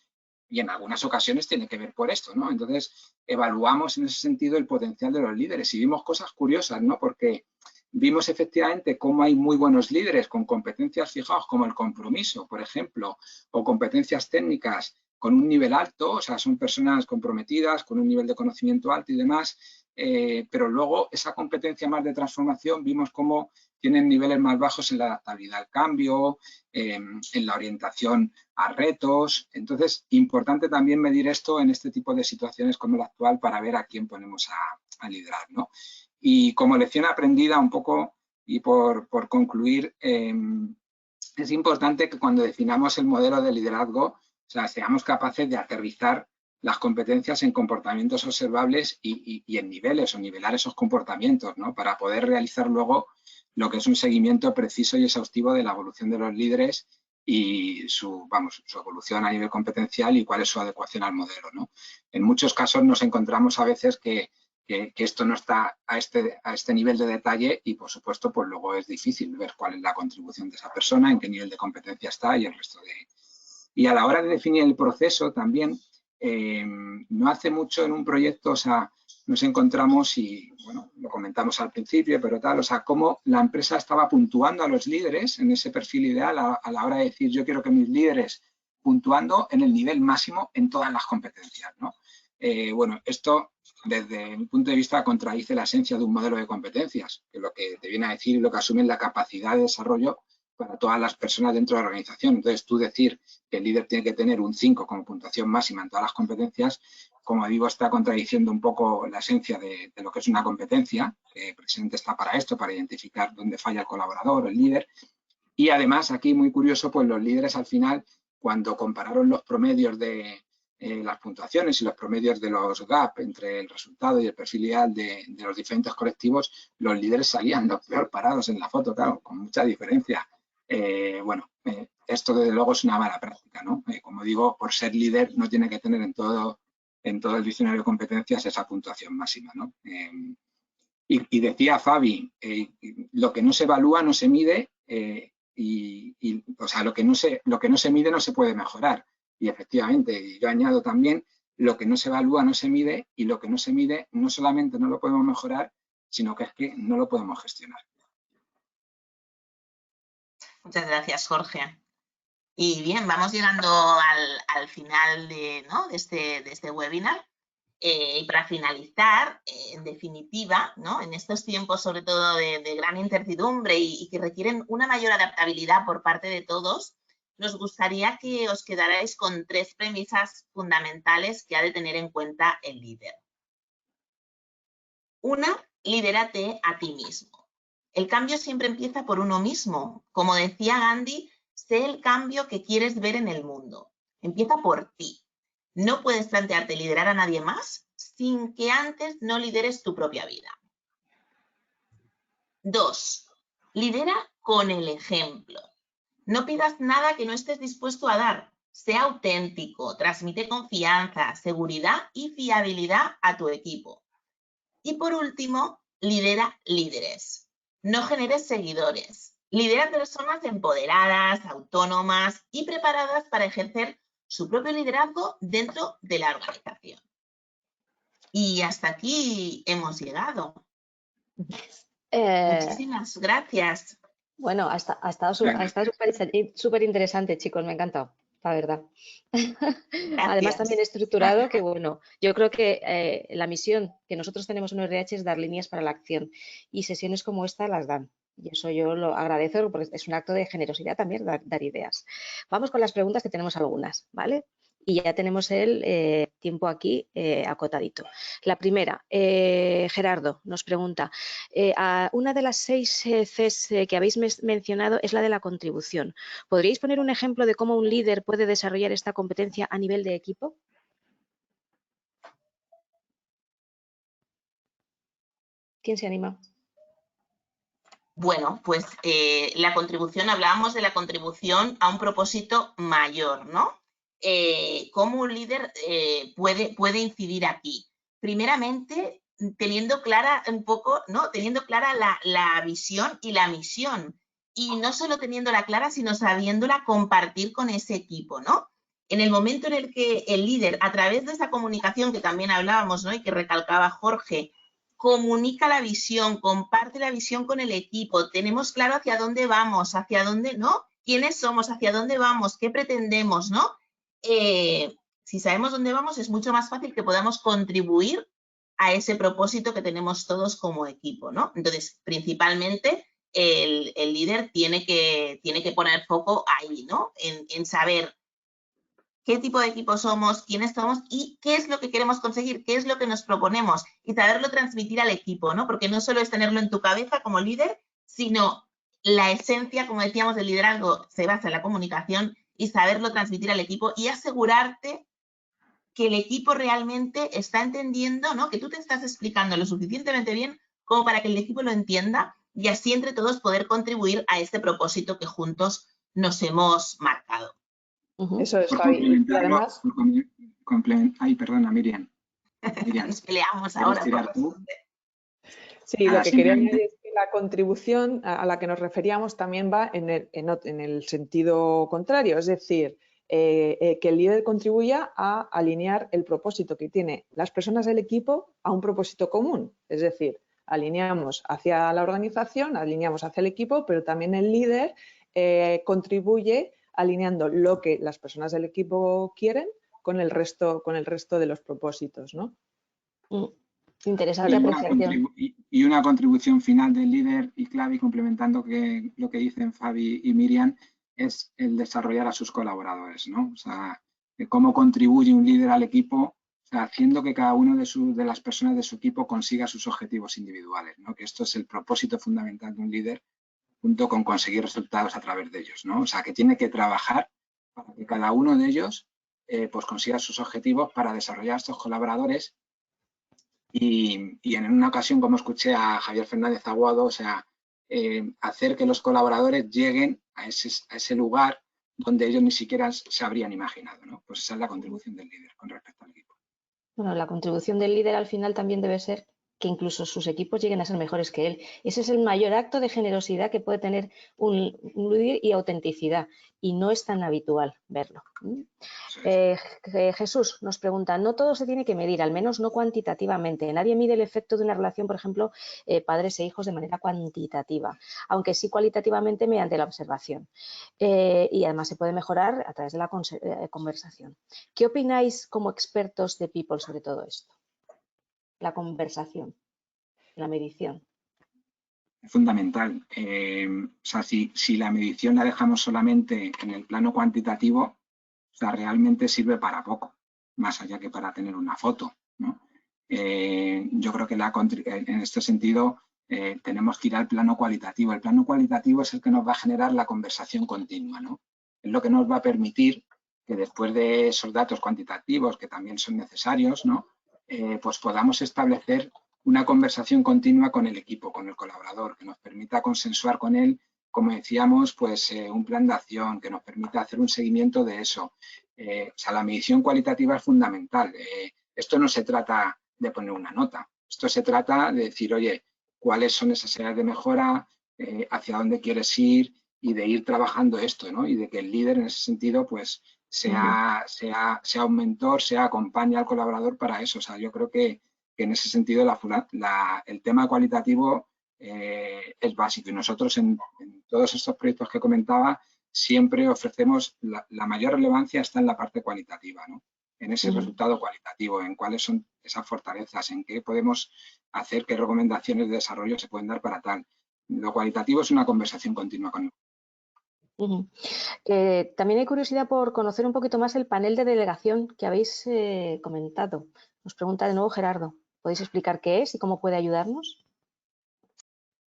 y en algunas ocasiones tiene que ver por esto, ¿no? Entonces, evaluamos en ese sentido el potencial de los líderes y vimos cosas curiosas, ¿no? Porque vimos efectivamente cómo hay muy buenos líderes con competencias fijadas como el compromiso, por ejemplo, o competencias técnicas con un nivel alto, o sea, son personas comprometidas, con un nivel de conocimiento alto y demás, pero luego esa competencia más de transformación vimos cómo tienen niveles más bajos en la adaptabilidad al cambio, en la orientación a retos. Entonces, importante también medir esto en este tipo de situaciones como la actual para ver a quién ponemos a liderar, ¿no? Y como lección aprendida un poco y por concluir, es importante que cuando definamos el modelo de liderazgo, o sea, seamos capaces de aterrizar las competencias en comportamientos observables y en niveles o nivelar esos comportamientos, ¿no? Para poder realizar luego lo que es un seguimiento preciso y exhaustivo de la evolución de los líderes y su evolución a nivel competencial y cuál es su adecuación al modelo, ¿no? En muchos casos nos encontramos a veces que esto no está a este nivel de detalle y, por supuesto, pues luego es difícil ver cuál es la contribución de esa persona, en qué nivel de competencia está y el resto de... Y a la hora de definir el proceso también, no hace mucho en un proyecto, o sea, nos encontramos y, bueno, lo comentamos al principio, pero tal, o sea, cómo la empresa estaba puntuando a los líderes en ese perfil ideal a la hora de decir yo quiero que mis líderes puntuando en el nivel máximo en todas las competencias, ¿no? Bueno, esto desde mi punto de vista contradice la esencia de un modelo de competencias, que lo que te viene a decir y lo que asume es la capacidad de desarrollo para todas las personas dentro de la organización. Entonces, tú decir que el líder tiene que tener un 5 como puntuación máxima en todas las competencias, como digo, está contradiciendo un poco la esencia de lo que es una competencia, que precisamente está para esto, para identificar dónde falla el colaborador o el líder. Y además, aquí muy curioso, pues los líderes al final, cuando compararon los promedios de las puntuaciones y los promedios de los gap entre el resultado y el perfil ideal de los diferentes colectivos, los líderes salían los peor parados en la foto, claro, con mucha diferencia. Esto desde luego es una mala práctica, ¿no? Como digo, por ser líder no tiene que tener en todo el diccionario de competencias esa puntuación máxima, ¿no? Y decía Fabi, lo que no se evalúa no se mide o sea, lo que no se mide no se puede mejorar. Y efectivamente, yo añado también, lo que no se evalúa no se mide y lo que no se mide no solamente no lo podemos mejorar, sino que es que no lo podemos gestionar. Muchas gracias, Jorge. Y bien, vamos llegando al final de este webinar. Y para finalizar, en definitiva, ¿no? En estos tiempos sobre todo de gran incertidumbre y que requieren una mayor adaptabilidad por parte de todos, nos gustaría que os quedarais con 3 premisas fundamentales que ha de tener en cuenta el líder. Una, lidérate a ti mismo. El cambio siempre empieza por uno mismo. Como decía Gandhi, sé el cambio que quieres ver en el mundo. Empieza por ti. No puedes plantearte liderar a nadie más sin que antes no lideres tu propia vida. 2. Lidera con el ejemplo. No pidas nada que no estés dispuesto a dar. Sea auténtico, transmite confianza, seguridad y fiabilidad a tu equipo. Y por último, lidera líderes. No generes seguidores. Lidera personas empoderadas, autónomas y preparadas para ejercer su propio liderazgo dentro de la organización. Y hasta aquí hemos llegado. Muchísimas gracias. Bueno, ha estado súper interesante, chicos, me ha encantado, la verdad. Además, también estructurado, que bueno, yo creo que la misión que nosotros tenemos en ORH es dar líneas para la acción y sesiones como esta las dan. Y eso yo lo agradezco porque es un acto de generosidad también dar ideas. Vamos con las preguntas, que tenemos algunas, ¿vale? Y ya tenemos el tiempo aquí acotadito. La primera, Gerardo nos pregunta, una de las 6 Cs que habéis mencionado es la de la contribución. ¿Podríais poner un ejemplo de cómo un líder puede desarrollar esta competencia a nivel de equipo? ¿Quién se anima? Bueno, pues la contribución, hablábamos de la contribución a un propósito mayor, ¿no? ¿Cómo un líder puede incidir aquí? Primeramente, teniendo clara un poco, ¿no? Teniendo clara la visión y la misión. Y no solo teniéndola clara, sino sabiéndola compartir con ese equipo, ¿no? En el momento en el que el líder, a través de esa comunicación que también hablábamos, ¿no? Y que recalcaba Jorge, comunica la visión, comparte la visión con el equipo, tenemos claro hacia dónde vamos, hacia dónde, ¿no? ¿Quiénes somos? ¿Hacia dónde vamos? ¿Qué pretendemos? ¿No? Si sabemos dónde vamos, es mucho más fácil que podamos contribuir a ese propósito que tenemos todos como equipo, ¿no? Entonces, principalmente, el líder tiene que poner foco ahí, ¿no? En saber qué tipo de equipo somos, quiénes somos y qué es lo que queremos conseguir, qué es lo que nos proponemos y saberlo transmitir al equipo, ¿no? Porque no solo es tenerlo en tu cabeza como líder, sino la esencia, como decíamos, del liderazgo se basa en la comunicación y saberlo transmitir al equipo y asegurarte que el equipo realmente está entendiendo, ¿no? Que tú te estás explicando lo suficientemente bien como para que el equipo lo entienda y así entre todos poder contribuir a este propósito que juntos nos hemos marcado. Eso es, Por Fabi. Y complementarlo, además, ay, perdona, Miriam. Nos peleamos ¿Quieres ahora. tirar tú? sí, lo que quería Simplemente. añadir es que la contribución a la que nos referíamos también va en el sentido contrario, es decir, que el líder contribuya a alinear el propósito que tiene las personas del equipo a un propósito común. Es decir, alineamos hacia la organización, alineamos hacia el equipo, pero también el líder contribuye alineando lo que las personas del equipo quieren con el resto de los propósitos, ¿no? Interesante apreciación. Y una contribución final del líder y clave, complementando lo que dicen Fabi y Miriam, es el desarrollar a sus colaboradores, ¿no? O sea, cómo contribuye un líder al equipo, o sea, haciendo que cada uno de las personas de su equipo consiga sus objetivos individuales, ¿no? Que esto es el propósito fundamental de un líder, junto con conseguir resultados a través de ellos, ¿no? O sea, que tiene que trabajar para que cada uno de ellos pues consiga sus objetivos para desarrollar a estos colaboradores. Y en una ocasión, como escuché a Javier Fernández Aguado, o sea, hacer que los colaboradores lleguen a ese lugar donde ellos ni siquiera se habrían imaginado, ¿no? Pues esa es la contribución del líder con respecto al equipo. Bueno, la contribución del líder al final también debe ser que incluso sus equipos lleguen a ser mejores que él. Ese es el mayor acto de generosidad que puede tener un líder y autenticidad, y no es tan habitual verlo. Jesús nos pregunta, no todo se tiene que medir, al menos no cuantitativamente. Nadie mide el efecto de una relación, por ejemplo, padres e hijos de manera cuantitativa, aunque sí cualitativamente mediante la observación. Y además se puede mejorar a través de la conversación. ¿Qué opináis como expertos de People sobre todo esto? La conversación, la medición. Fundamental. O sea, si la medición la dejamos solamente en el plano cuantitativo, o sea, realmente sirve para poco, más allá que para tener una foto, ¿no? Yo creo que en este sentido tenemos que ir al plano cualitativo. El plano cualitativo es el que nos va a generar la conversación continua, ¿no? Es lo que nos va a permitir que después de esos datos cuantitativos, que también son necesarios, ¿no? Pues podamos establecer una conversación continua con el equipo, con el colaborador, que nos permita consensuar con él, como decíamos, pues un plan de acción, que nos permita hacer un seguimiento de eso. O sea, la medición cualitativa es fundamental. Esto no se trata de poner una nota, esto se trata de decir, oye, cuáles son esas áreas de mejora, hacia dónde quieres ir y de ir trabajando esto, ¿no? Y de que el líder en ese sentido, pues, sea un mentor, acompañe al colaborador para eso. O sea, yo creo que en ese sentido el tema cualitativo es básico. Y nosotros en todos estos proyectos que comentaba siempre ofrecemos la mayor relevancia está en la parte cualitativa, ¿no? En ese resultado cualitativo, en cuáles son esas fortalezas, en qué podemos hacer, qué recomendaciones de desarrollo se pueden dar para tal. Lo cualitativo es una conversación continua con él. También hay curiosidad por conocer un poquito más el panel de delegación que habéis comentado. Nos pregunta de nuevo Gerardo. ¿Podéis explicar qué es y cómo puede ayudarnos?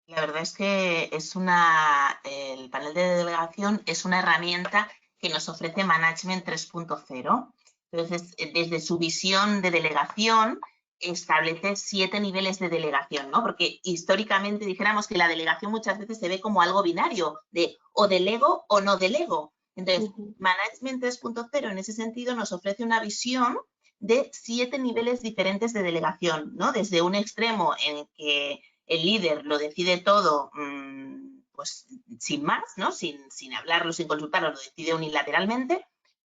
La verdad es que el panel de delegación es una herramienta que nos ofrece Management 3.0. Entonces, desde su visión de delegación, establece 7 niveles de delegación, ¿no? Porque históricamente dijéramos que la delegación muchas veces se ve como algo binario, de o delego o no delego. Entonces, Management 3.0 en ese sentido nos ofrece una visión de 7 niveles diferentes de delegación, ¿no? Desde un extremo en que el líder lo decide todo, pues sin más, ¿no? Sin hablarlo, sin consultarlo, lo decide unilateralmente,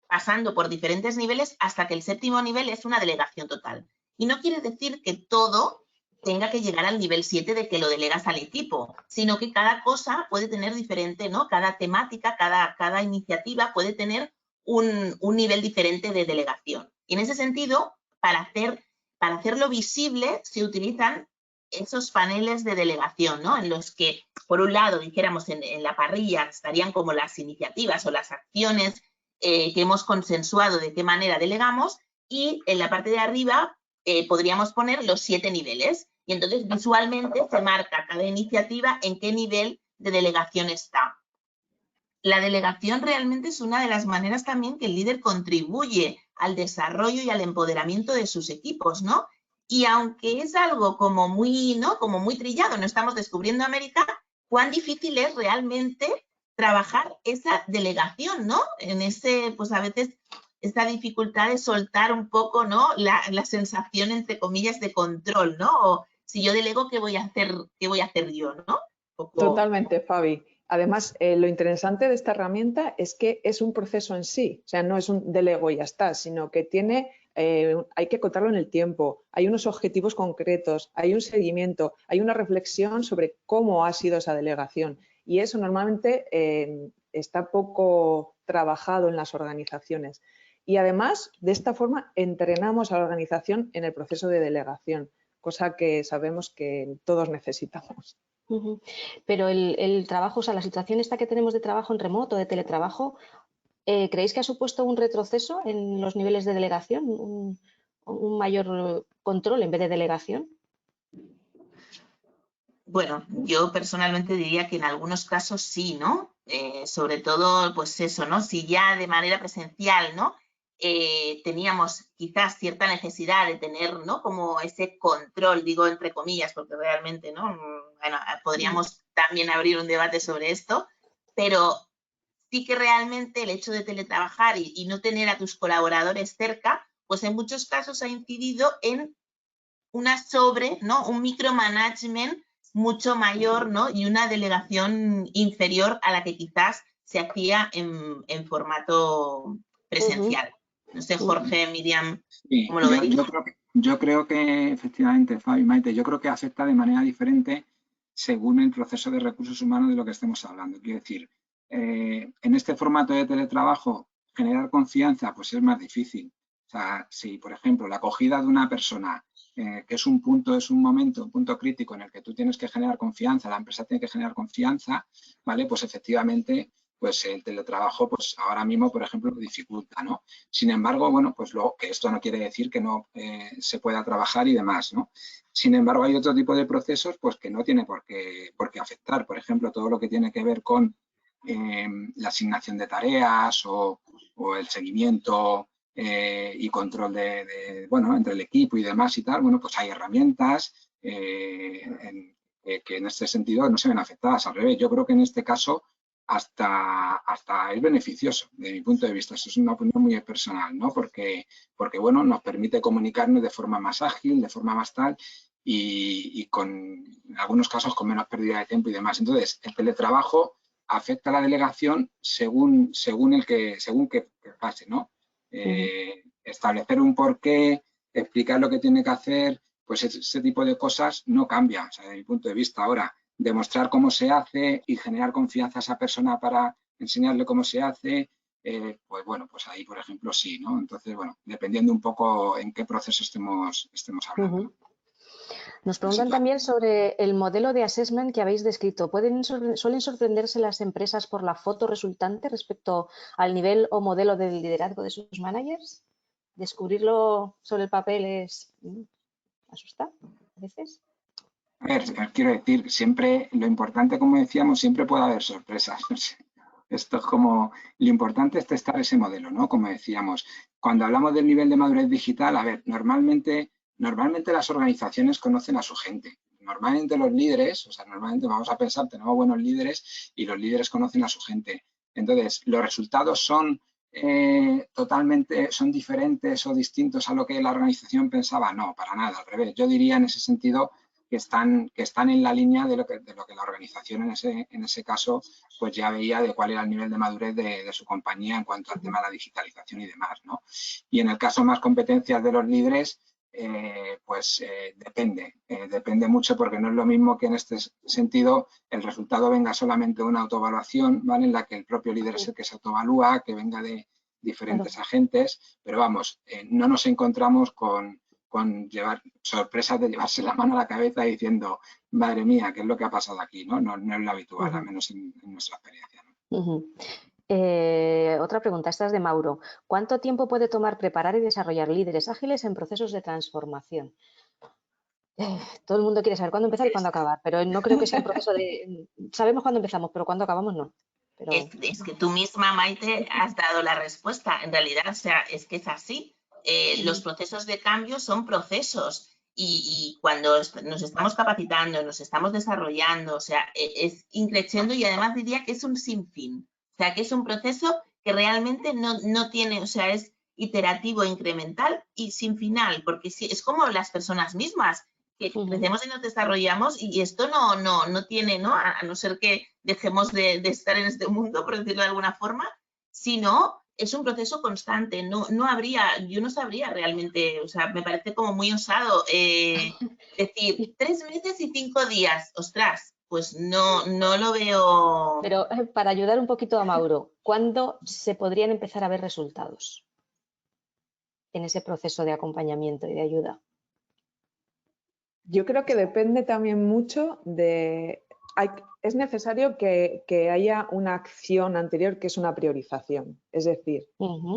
pasando por diferentes niveles hasta que el 7º nivel es una delegación total. Y no quiere decir que todo tenga que llegar al nivel 7 de que lo delegas al equipo, sino que cada cosa puede tener diferente, ¿no? Cada temática, cada iniciativa puede tener un nivel diferente de delegación. Y en ese sentido, para hacerlo visible, se utilizan esos paneles de delegación, ¿no? En los que, por un lado, dijéramos en la parrilla, estarían como las iniciativas o las acciones que hemos consensuado de qué manera delegamos, y en la parte de arriba podríamos poner los 7 niveles. Y entonces visualmente se marca cada iniciativa en qué nivel de delegación está. La delegación realmente es una de las maneras también que el líder contribuye al desarrollo y al empoderamiento de sus equipos, ¿no? Y aunque es algo como muy, ¿no? Como muy trillado, no estamos descubriendo América, cuán difícil es realmente trabajar esa delegación, ¿no? En ese, pues a veces, esta dificultad de soltar un poco, ¿no? La sensación, entre comillas, de control, ¿no? O si yo delego, ¿qué voy a hacer yo, ¿no? Totalmente, Fabi. Además, lo interesante de esta herramienta es que es un proceso en sí, o sea, no es un delego y ya está, sino que hay que acotarlo en el tiempo, hay unos objetivos concretos, hay un seguimiento, hay una reflexión sobre cómo ha sido esa delegación, y eso normalmente está poco trabajado en las organizaciones. Y además, de esta forma, entrenamos a la organización en el proceso de delegación, cosa que sabemos que todos necesitamos. Pero el trabajo, o sea, la situación esta que tenemos de trabajo en remoto, de teletrabajo, ¿creéis que ha supuesto un retroceso en los niveles de delegación, un mayor control en vez de delegación? Bueno, yo personalmente diría que en algunos casos sí, ¿no? Sobre todo, pues eso, ¿no? Si ya de manera presencial, ¿no? Teníamos quizás cierta necesidad de tener, ¿no? Como ese control, digo entre comillas, porque realmente, ¿no? Bueno, podríamos también abrir un debate sobre esto, pero sí que realmente el hecho de teletrabajar y no tener a tus colaboradores cerca, pues en muchos casos ha incidido en ¿no? Un micromanagement mucho mayor, ¿no? Y una delegación inferior a la que quizás se hacía en formato presencial. No sé, Jorge, Miriam, ¿cómo lo veis? Yo creo que efectivamente, Fabi, Maite, yo creo que afecta de manera diferente según el proceso de recursos humanos de lo que estemos hablando. Quiero decir, en este formato de teletrabajo, generar confianza pues es más difícil. O sea, si, por ejemplo, la acogida de una persona, que es un momento, un punto crítico en el que tú tienes que generar confianza, la empresa tiene que generar confianza, ¿vale? Pues efectivamente, pues el teletrabajo, pues ahora mismo, por ejemplo, lo dificulta, ¿no? Sin embargo, bueno, pues luego, que esto no quiere decir que no se pueda trabajar y demás, ¿no? Sin embargo, hay otro tipo de procesos, pues que no tiene por qué afectar. Por ejemplo, todo lo que tiene que ver con la asignación de tareas o el seguimiento y control bueno, entre el equipo y demás y tal, bueno, pues hay herramientas que en este sentido no se ven afectadas. Al revés, yo creo que en este caso hasta es beneficioso, de mi punto de vista. Eso es una opinión muy personal, ¿no? Porque bueno, nos permite comunicarnos de forma más ágil, de forma más tal, y en algunos casos con menos pérdida de tiempo y demás. Entonces, el teletrabajo afecta a la delegación según que pase, ¿no? Establecer un porqué, explicar lo que tiene que hacer, pues ese tipo de cosas no cambia, o sea, desde mi punto de vista. Ahora, demostrar cómo se hace y generar confianza a esa persona para enseñarle cómo se hace, pues bueno, pues ahí, por ejemplo, sí, ¿no? Entonces, bueno, dependiendo un poco en qué proceso estemos hablando. Nos preguntan también sobre el modelo de assessment que habéis descrito. ¿Suelen sorprenderse las empresas por la foto resultante respecto al nivel o modelo de liderazgo de sus managers? ¿Descubrirlo sobre el papel asusta a veces? A ver, quiero decir, siempre lo importante, como decíamos, siempre puede haber sorpresas. Esto es como, lo importante es testar ese modelo, ¿no? Como decíamos, cuando hablamos del nivel de madurez digital, a ver, normalmente normalmente las organizaciones conocen a su gente. Normalmente los líderes, o sea, normalmente vamos a pensar, tenemos buenos líderes y los líderes conocen a su gente. Entonces, los resultados son son diferentes o distintos a lo que la organización pensaba. No, para nada, al revés. Yo diría en ese sentido que están en la línea de lo que la organización en ese caso pues ya veía de cuál era el nivel de madurez de su compañía en cuanto al tema de la digitalización y demás, ¿no? Y en el caso más competencias de los líderes, depende mucho, porque no es lo mismo que en este sentido el resultado venga solamente de una autoevaluación, ¿vale? En la que el propio líder es el que se autoevalúa, que venga de diferentes agentes, pero vamos, no nos encontramos con llevar sorpresas de llevarse la mano a la cabeza diciendo, madre mía, ¿qué es lo que ha pasado aquí? No es lo habitual, al menos en nuestra experiencia, ¿no? Otra pregunta, esta es de Mauro. ¿Cuánto tiempo puede tomar preparar y desarrollar líderes ágiles en procesos de transformación? Todo el mundo quiere saber cuándo empezar y cuándo acabar, pero no creo que sea un proceso de... Sabemos cuándo empezamos, pero cuándo acabamos no. Pero... Es que tú misma, Maite, has dado la respuesta. En realidad, o sea, es que es así. Los procesos de cambio son procesos y cuando nos estamos capacitando, nos estamos desarrollando, o sea, es increciendo y además diría que es un sinfín. O sea, que es un proceso que realmente no tiene, o sea, es iterativo, incremental y sin final, porque es como las personas mismas, que crecemos y nos desarrollamos y esto no tiene, ¿no? A no ser que dejemos de estar en este mundo, por decirlo de alguna forma, sino es un proceso constante. Yo no sabría realmente, o sea, me parece como muy osado decir 3 meses y 5 días, ostras, pues no lo veo. Pero para ayudar un poquito a Mauro, ¿cuándo se podrían empezar a ver resultados en ese proceso de acompañamiento y de ayuda? Yo creo que depende también mucho de... Es necesario que haya una acción anterior que es una priorización. Es decir,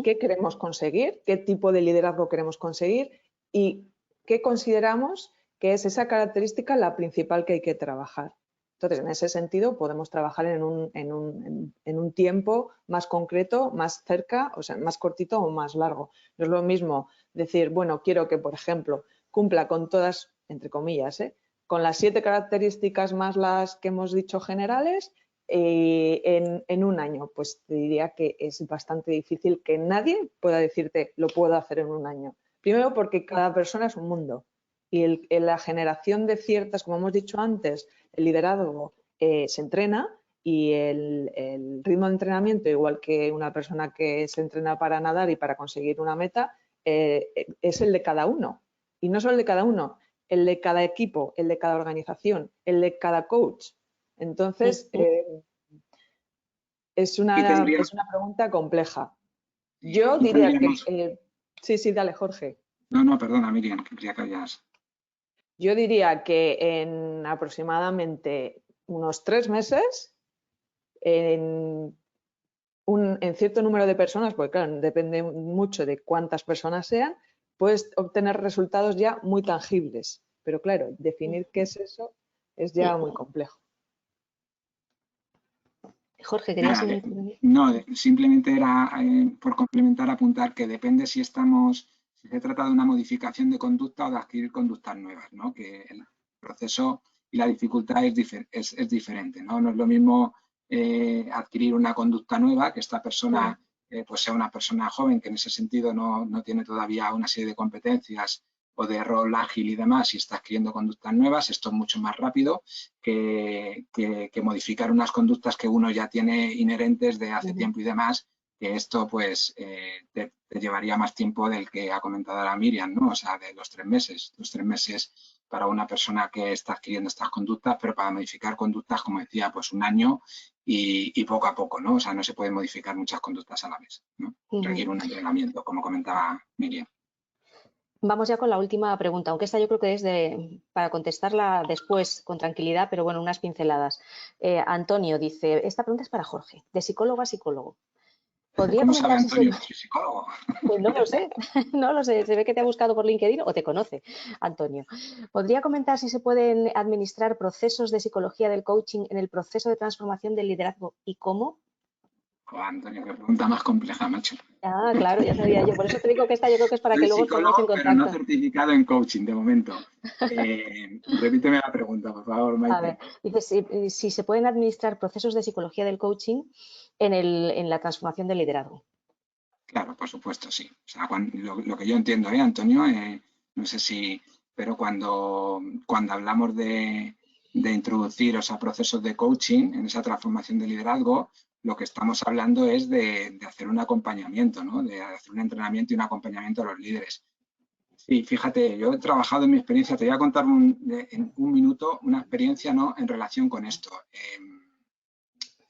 ¿qué queremos conseguir? ¿Qué tipo de liderazgo queremos conseguir? ¿Y qué consideramos que es esa característica la principal que hay que trabajar? Entonces, en ese sentido, podemos trabajar en un tiempo más concreto, más cerca, o sea, más cortito o más largo. No es lo mismo decir, bueno, quiero que, por ejemplo, cumpla con todas, entre comillas, con las 7 características más las que hemos dicho generales en un año. Pues te diría que es bastante difícil que nadie pueda decirte lo puedo hacer en un año. Primero porque cada persona es un mundo y la generación de ciertas, como hemos dicho antes, el liderazgo se entrena y el ritmo de entrenamiento, igual que una persona que se entrena para nadar y para conseguir una meta, es el de cada uno. Y no solo el de cada uno, el de cada equipo, el de cada organización, el de cada coach. Entonces, es una pregunta compleja. Yo diría que... sí, dale, Jorge. No, perdona, Miriam, que quería que hayas... Yo diría que en aproximadamente unos 3 meses, en cierto número de personas, porque claro, depende mucho de cuántas personas sean, puedes obtener resultados ya muy tangibles. Pero claro, definir qué es eso es ya muy complejo. Jorge, ¿querías intervenir? No, simplemente era por complementar, apuntar que depende si se trata de una modificación de conducta o de adquirir conductas nuevas, ¿no? Que el proceso y la dificultad es diferente, ¿no? No es lo mismo adquirir una conducta nueva, que esta persona pues sea una persona joven que en ese sentido no tiene todavía una serie de competencias o de rol ágil y demás y está adquiriendo conductas nuevas. Esto es mucho más rápido que modificar unas conductas que uno ya tiene inherentes de hace tiempo y demás, que esto pues te llevaría más tiempo del que ha comentado la Miriam, ¿no? O sea, de los 3 meses. Los 3 meses para una persona que está adquiriendo estas conductas, pero para modificar conductas, como decía, pues 1 año y poco a poco, ¿no? O sea, no se pueden modificar muchas conductas a la vez, ¿no? Requiere un entrenamiento, como comentaba Miriam. Vamos ya con la última pregunta, aunque esta yo creo que es para contestarla después con tranquilidad, pero bueno, unas pinceladas. Antonio dice, esta pregunta es para Jorge, de psicólogo a psicólogo. ¿Cómo sabe Antonio que soy psicólogo? Pues no lo sé, no lo sé, se ve que te ha buscado por LinkedIn o te conoce, Antonio. ¿Podría comentar si se pueden administrar procesos de psicología del coaching en el proceso de transformación del liderazgo y cómo? Antonio, qué pregunta más compleja, macho. Ah, claro, ya sabía yo. Por eso te digo que esta yo creo que es para que Soy luego os pongáis en psicólogo, pero no contacto. certificado en coaching de momento. Repíteme la pregunta, por favor, A ver, Maite. dice si se pueden administrar procesos de psicología del coaching en la transformación del liderazgo. Claro, por supuesto, sí. O sea, lo que yo entiendo, Antonio, no sé si, pero cuando hablamos de introducir a procesos de coaching en esa transformación de liderazgo, lo que estamos hablando es de hacer un acompañamiento, ¿no? De hacer un entrenamiento y un acompañamiento a los líderes. Sí, fíjate, yo he trabajado en mi experiencia, te voy a contar en un minuto una experiencia, ¿no? En relación con esto.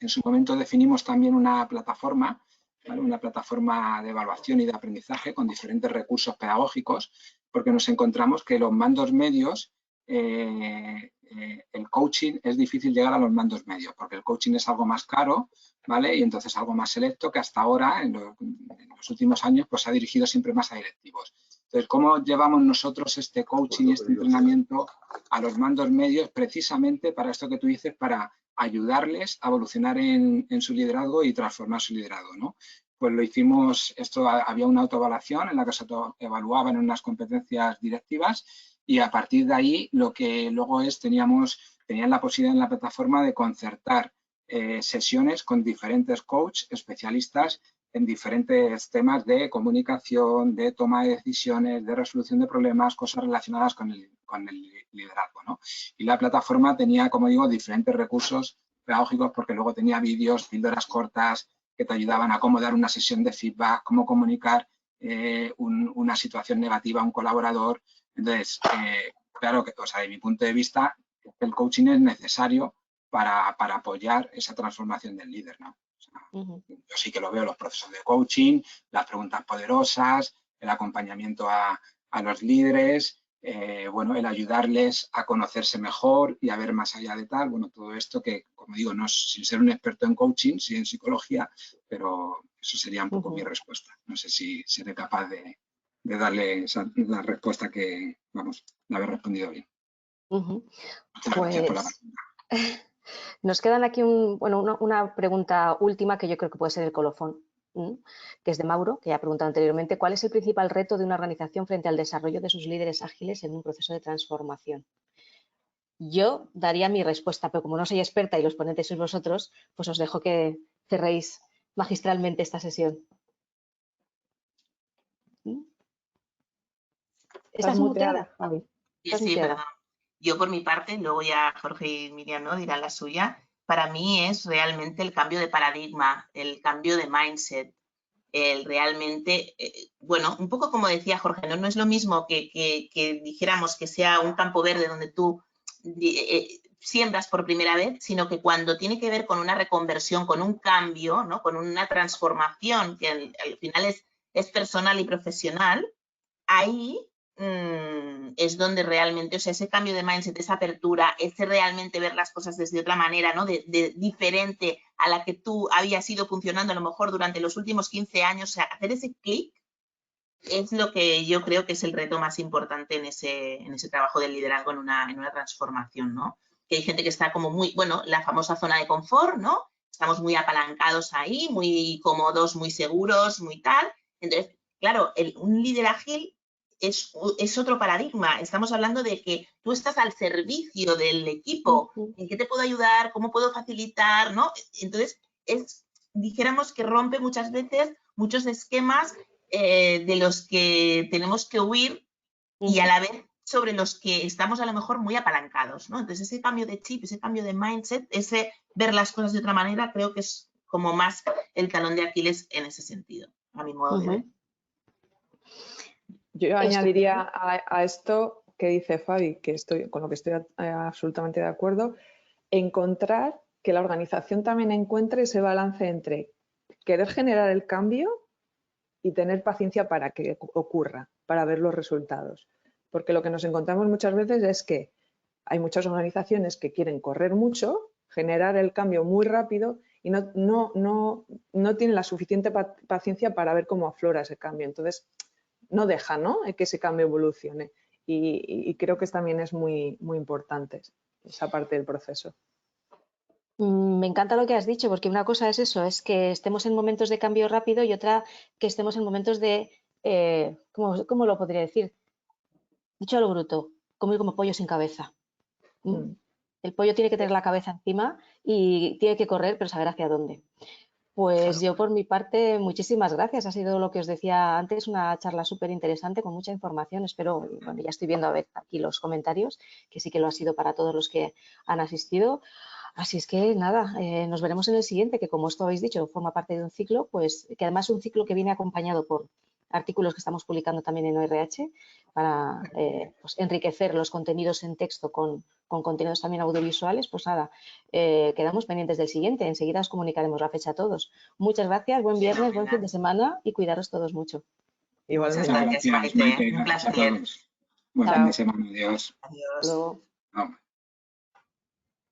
En su momento definimos también una plataforma, ¿vale? Una plataforma de evaluación y de aprendizaje con diferentes recursos pedagógicos, porque nos encontramos que los mandos medios, el coaching es difícil llegar a los mandos medios, porque el coaching es algo más caro, ¿vale? Y entonces algo más selecto que hasta ahora, en los últimos años, pues se ha dirigido siempre más a directivos. Entonces, ¿cómo llevamos nosotros este coaching y este entrenamiento a los mandos medios precisamente para esto que tú dices, para ayudarles a evolucionar en su liderazgo y transformar su liderazgo, ¿no? Pues lo hicimos, había una autoevaluación en la que se evaluaban unas competencias directivas y a partir de ahí lo que luego tenían la posibilidad en la plataforma de concertar sesiones con diferentes coaches especialistas en diferentes temas de comunicación, de toma de decisiones, de resolución de problemas, cosas relacionadas con el liderazgo, ¿no? Y la plataforma tenía, como digo, diferentes recursos pedagógicos porque luego tenía vídeos, píldoras cortas que te ayudaban a cómo dar una sesión de feedback, cómo comunicar una situación negativa a un colaborador. Entonces, claro que, o sea, de mi punto de vista, el coaching es necesario para apoyar esa transformación del líder, ¿no? O sea, yo sí que lo veo, los procesos de coaching, las preguntas poderosas, el acompañamiento a los líderes, bueno, el ayudarles a conocerse mejor y a ver más allá de tal. Bueno, todo esto que, como digo, no es sin ser un experto en coaching, sí en psicología, pero eso sería un poco mi respuesta. No sé si seré capaz de darle la respuesta que, vamos, de haber respondido bien. Muchas gracias por la pregunta. Nos quedan aquí una pregunta última que yo creo que puede ser el colofón, que es de Mauro, que ya ha preguntado anteriormente. ¿Cuál es el principal reto de una organización frente al desarrollo de sus líderes ágiles en un proceso de transformación? Yo daría mi respuesta, pero como no soy experta y los ponentes sois vosotros, pues os dejo que cerréis magistralmente esta sesión. ¿Estás muteada, Fabi? Sí, perdón. Yo por mi parte, luego ya Jorge y Miriam, ¿no?, dirán la suya. Para mí es realmente el cambio de paradigma, el cambio de mindset, el realmente, bueno, un poco como decía Jorge, no es lo mismo que dijéramos que sea un campo verde donde tú siembras por primera vez, sino que cuando tiene que ver con una reconversión, con un cambio, ¿no?, con una transformación que al final es personal y profesional, ahí es donde realmente, o sea, ese cambio de mindset, esa apertura, ese realmente ver las cosas desde otra manera, ¿no?, de diferente a la que tú habías ido funcionando a lo mejor durante los últimos 15 años, o sea, hacer ese clic es lo que yo creo que es el reto más importante en ese trabajo del liderazgo, en una transformación, ¿no? Que hay gente que está como muy, bueno, la famosa zona de confort, ¿no? Estamos muy apalancados ahí, muy cómodos, muy seguros, muy tal. Entonces, claro, un líder ágil es otro paradigma. Estamos hablando de que tú estás al servicio del equipo. ¿En qué te puedo ayudar? ¿Cómo puedo facilitar? ¿No? Entonces, dijéramos que rompe muchas veces muchos esquemas de los que tenemos que huir y a la vez sobre los que estamos a lo mejor muy apalancados, ¿no? Entonces, ese cambio de chip, ese cambio de mindset, ese ver las cosas de otra manera, creo que es como más el talón de Aquiles en ese sentido, a mi modo de ver. Yo añadiría a esto que dice Fabi, con lo que estoy absolutamente de acuerdo, encontrar que la organización también encuentre ese balance entre querer generar el cambio y tener paciencia para que ocurra, para ver los resultados. Porque lo que nos encontramos muchas veces es que hay muchas organizaciones que quieren correr mucho, generar el cambio muy rápido y no tienen la suficiente paciencia para ver cómo aflora ese cambio. Entonces, no deja, ¿no?, que ese cambio evolucione. Y creo que también es muy, muy importante esa parte del proceso. Me encanta lo que has dicho, porque una cosa es eso, es que estemos en momentos de cambio rápido y otra que estemos en momentos de, ¿cómo lo podría decir? Dicho a lo bruto, comer como pollo sin cabeza. El pollo tiene que tener la cabeza encima y tiene que correr, pero saber hacia dónde. Pues yo por mi parte, muchísimas gracias. Ha sido lo que os decía antes, una charla súper interesante con mucha información. Espero, bueno, ya estoy viendo a ver aquí los comentarios, que sí que lo ha sido para todos los que han asistido. Así es que nada, nos veremos en el siguiente, que como esto habéis dicho, forma parte de un ciclo, pues que además es un ciclo que viene acompañado por artículos que estamos publicando también en ORH para pues, enriquecer los contenidos en texto con contenidos también audiovisuales. Pues nada, quedamos pendientes del siguiente. Enseguida os comunicaremos la fecha a todos. Muchas gracias, buen viernes, buen fin de semana y cuidaros todos mucho. Muchas gracias, Maite. Un Gracias a placer. todos. Buen fin de semana. Adiós. Adiós. Hasta luego. Chao.